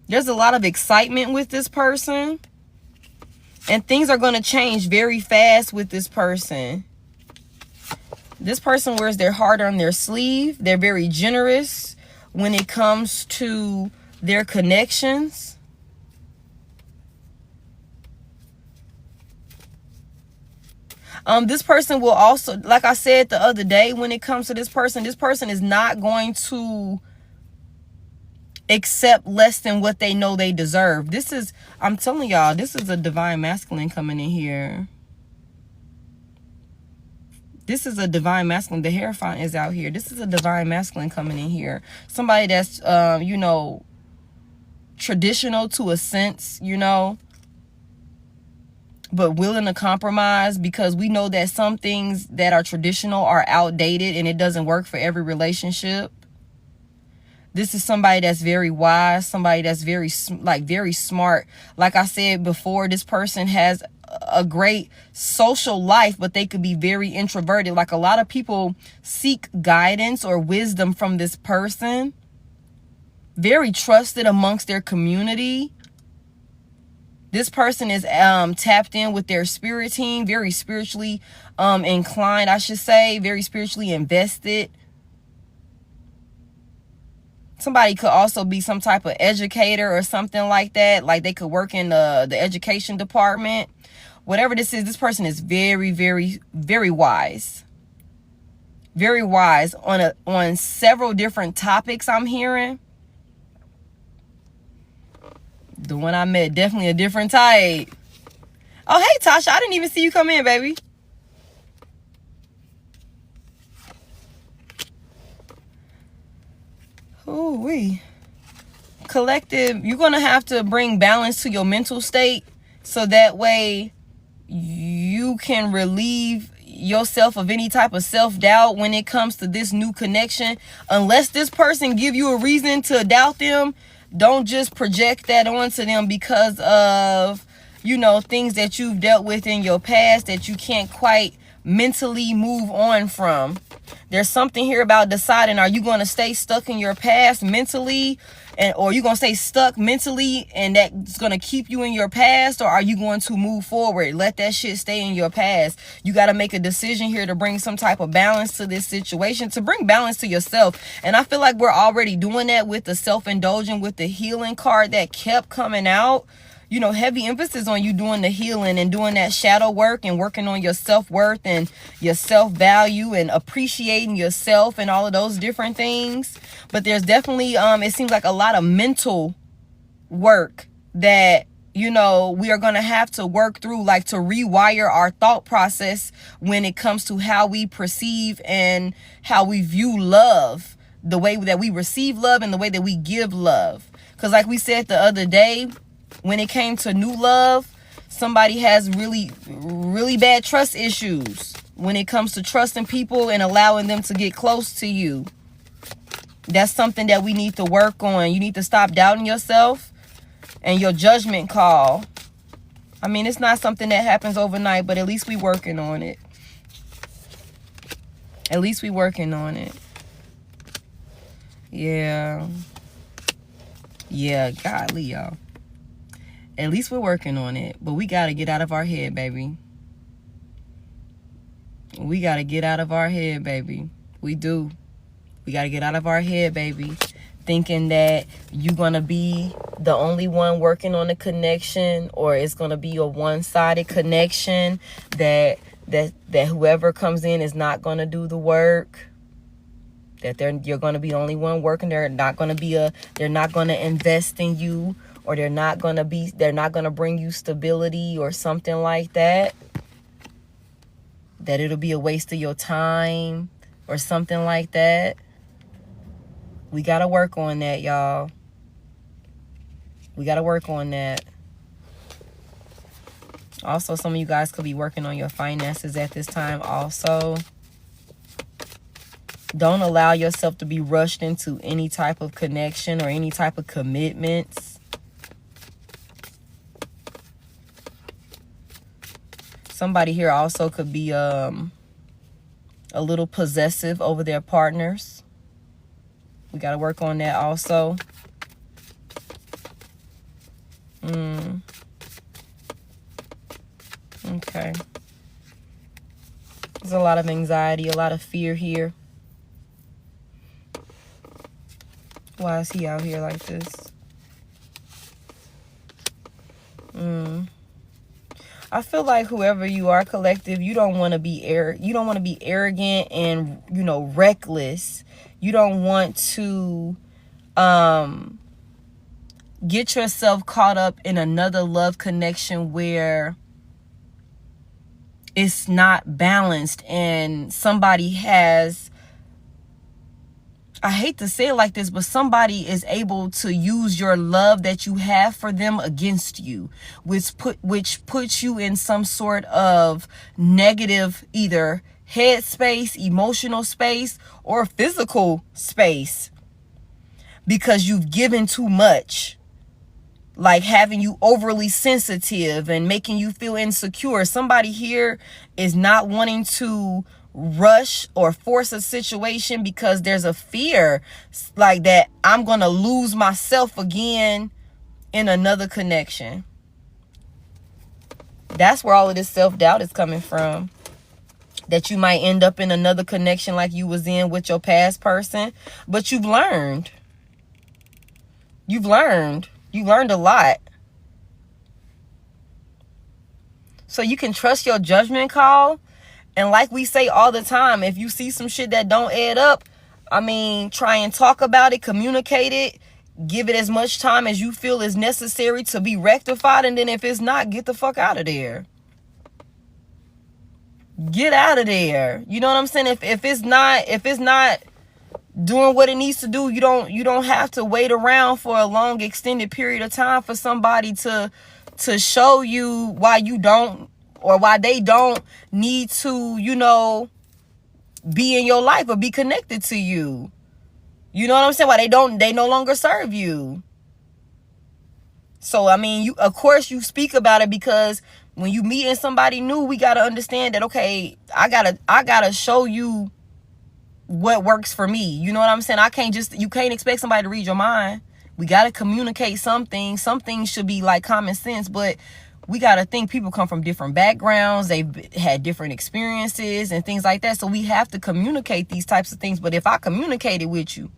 There's a lot of excitement with this person, and things are going to change very fast with this person. This person wears their heart on their sleeve. They're very generous when it comes to their connections. This person will also, like I said the other day, when it comes to this person is not going to accept less than what they know they deserve. This is, I'm telling y'all, this is a divine masculine coming in here. This is a divine masculine. The Hierophant is out here. This is a divine masculine coming in here. Somebody that's, you know, traditional to a sense, you know, but willing to compromise, because we know that some things that are traditional are outdated and it doesn't work for every relationship. This is somebody that's very wise, somebody that's very smart. Like I said before, this person has a great social life, but they could be very introverted. Like, a lot of people seek guidance or wisdom from this person. Very trusted amongst their community. This person is tapped in with their spirit team. Very spiritually inclined, I should say. Very spiritually invested. Somebody could also be some type of educator or something like that. Like, they could work in the education department. Whatever this is, this person is very, very, very wise. Very wise on several different topics, I'm hearing. The one I met, definitely a different type. Oh, hey, Tasha. I didn't even see you come in, baby. Ooh-wee. Collective, you're going to have to bring balance to your mental state, so that way you can relieve yourself of any type of self-doubt when it comes to this new connection. Unless this person give you a reason to doubt them, don't just project that onto them because of, you know, things that you've dealt with in your past that you can't quite mentally move on from. There's something here about deciding, are you going to stay stuck in your past mentally, or are you going to stay stuck mentally and that's going to keep you in your past, or are you going to move forward? Let that shit stay in your past. You got to make a decision here to bring some type of balance to this situation, to bring balance to yourself. And I feel like we're already doing that with the self-indulgent, with the healing card that kept coming out. You know, heavy emphasis on you doing the healing and doing that shadow work and working on your self-worth and your self-value and appreciating yourself and all of those different things. But there's definitely, it seems like a lot of mental work that you know, we are going to have to work through, like, to rewire our thought process when it comes to how we perceive and how we view love, the way that we receive love and the way that we give love. Because like we said the other day, when it came to new love, somebody has really, really bad trust issues when it comes to trusting people and allowing them to get close to you. That's something that we need to work on. You need to stop doubting yourself and your judgment call. I mean, it's not something that happens overnight, but at least we working on it. At least we working on it. Yeah. Yeah, golly, y'all. At least we're working on it. But we got to get out of our head, baby. We got to get out of our head, baby. We do. We got to get out of our head, baby. Thinking that you're going to be the only one working on the connection, or it's going to be a one-sided connection, that whoever comes in is not going to do the work, that you're going to be the only one working. They're not going to invest in you, or they're not going to bring you stability or something like that. That it'll be a waste of your time or something like that. We got to work on that, y'all. We got to work on that. Also, some of you guys could be working on your finances at this time also. Don't allow yourself to be rushed into any type of connection or any type of commitments. Somebody here also could be a little possessive over their partners. We got to work on that also. Okay. There's a lot of anxiety, a lot of fear here. Why is he out here like this? I feel like whoever you are, collective, you don't want to be arrogant and, you know, reckless. You don't want to get yourself caught up in another love connection where it's not balanced and somebody has, I hate to say it like this, but somebody is able to use your love that you have for them against you, which puts you in some sort of negative, either head space, emotional space, or physical space, because you've given too much, like having you overly sensitive and making you feel insecure. Somebody here is not wanting to rush or force a situation because there's a fear like that I'm gonna lose myself again in another connection. That's where all of this self-doubt is coming from. That you might end up in another connection like you was in with your past person, but you've learned. You learned a lot. So you can trust your judgment call. And like we say all the time, if you see some shit that don't add up, I mean, try and talk about it, communicate it, give it as much time as you feel is necessary to be rectified. And then if it's not, get the fuck out of there. Get out of there. You know what I'm saying? If it's not doing what it needs to do, you don't have to wait around for a long extended period of time for somebody to show you why you don't, or why they don't need to, you know, be in your life or be connected to you. You know what I'm saying? Why they no longer serve you. So, I mean, of course you speak about it, because when you meeting somebody new, we got to understand that, okay, I gotta show you what works for me. You know what I'm saying? You can't expect somebody to read your mind. We got to communicate something. Some things should be like common sense, but we got to think people come from different backgrounds. They've had different experiences and things like that. So we have to communicate these types of things. But if I communicated with you,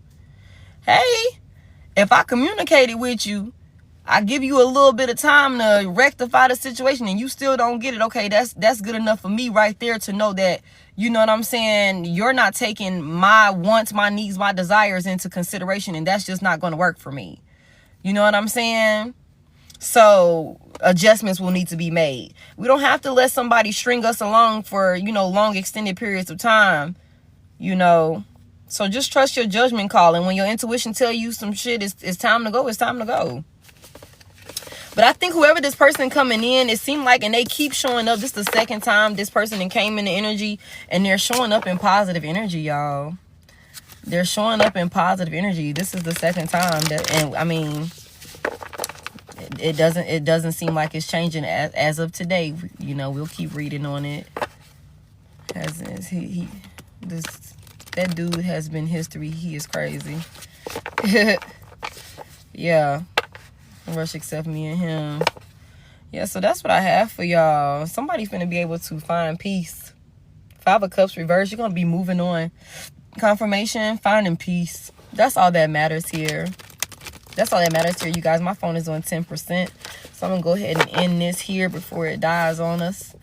I give you a little bit of time to rectify the situation and you still don't get it. Okay, that's good enough for me right there to know that, you know what I'm saying, you're not taking my wants, my needs, my desires into consideration, and that's just not going to work for me. You know what I'm saying? So adjustments will need to be made. We don't have to let somebody string us along for, long extended periods of time, So just trust your judgment call. And when your intuition tell you some shit, it's time to go, it's time to go. But I think whoever this person coming in, it seemed like, and they keep showing up. This is the second time this person came in the energy, and they're showing up in positive energy, y'all. They're showing up in positive energy. This is the second time it doesn't seem like it's changing as of today. We'll keep reading on it. That dude has been history. He is crazy. Yeah. Rush except me and him. Yeah, so that's what I have for y'all. Somebody finna be able to find peace. 5 of Cups reverse. You're gonna be moving on. Confirmation, finding peace. That's all that matters here. That's all that matters here, you guys. My phone is on 10%. So I'm gonna go ahead and end this here before it dies on us.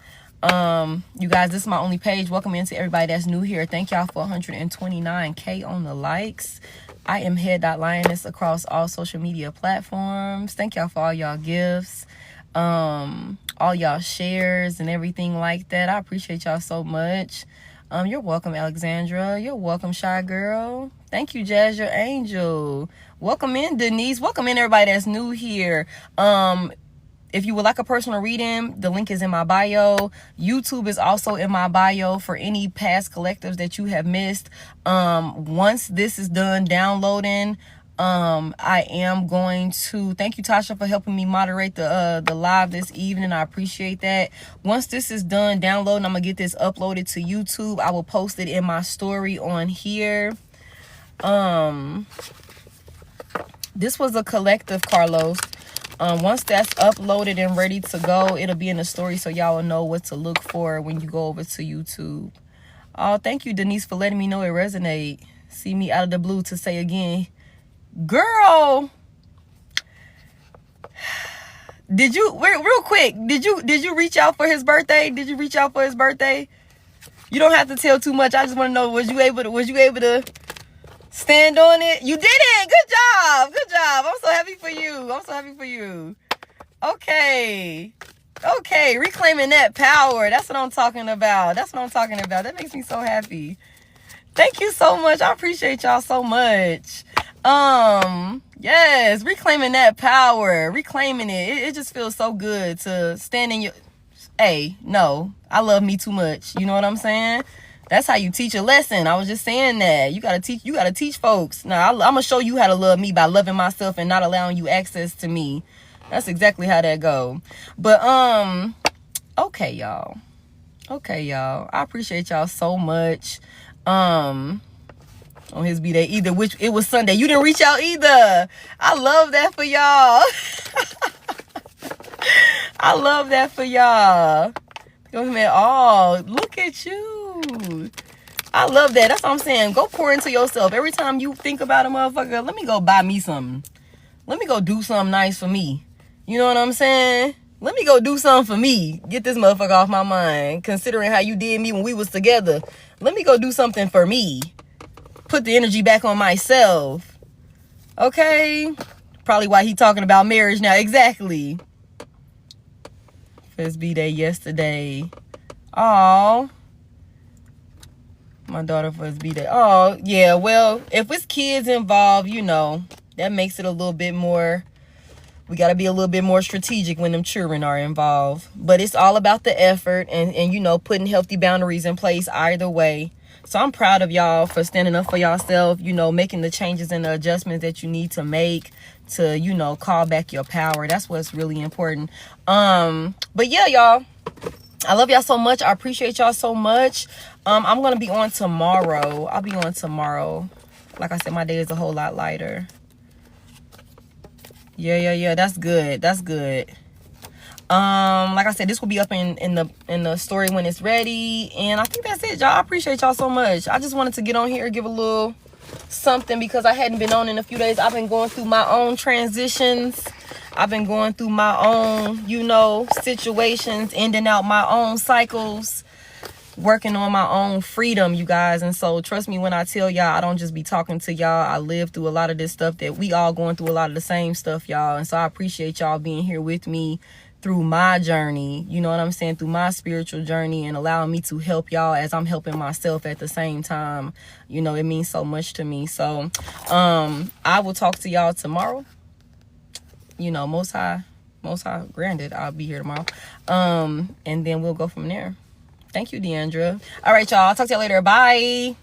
You guys, this is my only page. Welcome into everybody that's new here. Thank y'all for 129K on the likes. I am Head.Lioness across all social media platforms. Thank y'all for all y'all gifts, all y'all shares and everything like that. I appreciate y'all so much. You're welcome, Alexandra. You're welcome, Shy Girl. Thank you, Jazz, your angel. Welcome in, Denise. Welcome in, everybody that's new here. If you would like a personal reading, the link is in my bio. YouTube is also in my bio for any past collectives that you have missed. Once this is done downloading, I am going to thank you, Tasha, for helping me moderate the live this evening. I appreciate that. Once this is done downloading, I'm gonna get this uploaded to YouTube. I will post it in my story on here. This was a collective, Carlos. Once that's uploaded and ready to go, it'll be in the story, so y'all will know what to look for when you go over to YouTube. Oh, thank you, Denise, for letting me know it resonate. See me out of the blue to say again, girl. Did you real quick? Did you reach out for his birthday? Did you reach out for his birthday? You don't have to tell too much. I just want to know, was you able to stand on it? You did it. Good job. Good job. I'm so happy for you. I'm so happy for you. Okay. Reclaiming that power. That's what I'm talking about. That makes me so happy. Thank you so much. I appreciate y'all so much. Yes, reclaiming that power. Reclaiming it. It just feels so good to stand in your... Hey, no. I love me too much. You know what I'm saying? That's how you teach a lesson. I was just saying that. You gotta teach folks. Now, I'm gonna show you how to love me by loving myself and not allowing you access to me. That's exactly how that go. But, okay, y'all. I appreciate y'all so much. On his B-Day either, which it was Sunday. You didn't reach out either. I love that for y'all. I love that for y'all. Oh, look at you. I love that. That's what I'm saying. Go pour into yourself. Every time you think about a motherfucker, let me go buy me something. Let me go do something nice for me. You know what I'm saying? Let me go do something for me. Get this motherfucker off my mind. Considering how you did me when we was together. Let me go do something for me. Put the energy back on myself. Okay? Probably why he talking about marriage now. Exactly. First B-Day yesterday. Oh, my daughter first B-Day. Oh, yeah. Well, if it's kids involved, that makes it a little bit more. We got to be a little bit more strategic when them children are involved. But it's all about the effort and putting healthy boundaries in place either way. So I'm proud of y'all for standing up for yourself, making the changes and the adjustments that you need to make to, call back your power. That's what's really important. But yeah, y'all, I love y'all so much. I appreciate y'all so much. I'm going to be on tomorrow. I'll be on tomorrow. Like I said, my day is a whole lot lighter. Yeah. That's good. Like I said, this will be up in the story when it's ready. And I think that's it, y'all. I appreciate y'all so much. I just wanted to get on here, give a little something because I hadn't been on in a few days. I've been going through my own transitions. I've been going through my own, situations, ending out my own cycles. working on my own freedom, you guys. And so trust me when I tell y'all, I don't just be talking to y'all. I live through a lot of this stuff, that we all going through a lot of the same stuff, y'all. And so I appreciate y'all being here with me through my journey, you know what I'm saying, through my spiritual journey, and allowing me to help y'all as I'm helping myself at the same time. You know, it means so much to me. So I will talk to y'all tomorrow. You know, most high granted, I'll be here tomorrow. And then we'll go from there. Thank you, Deandra. All right, y'all. I'll talk to y'all later. Bye.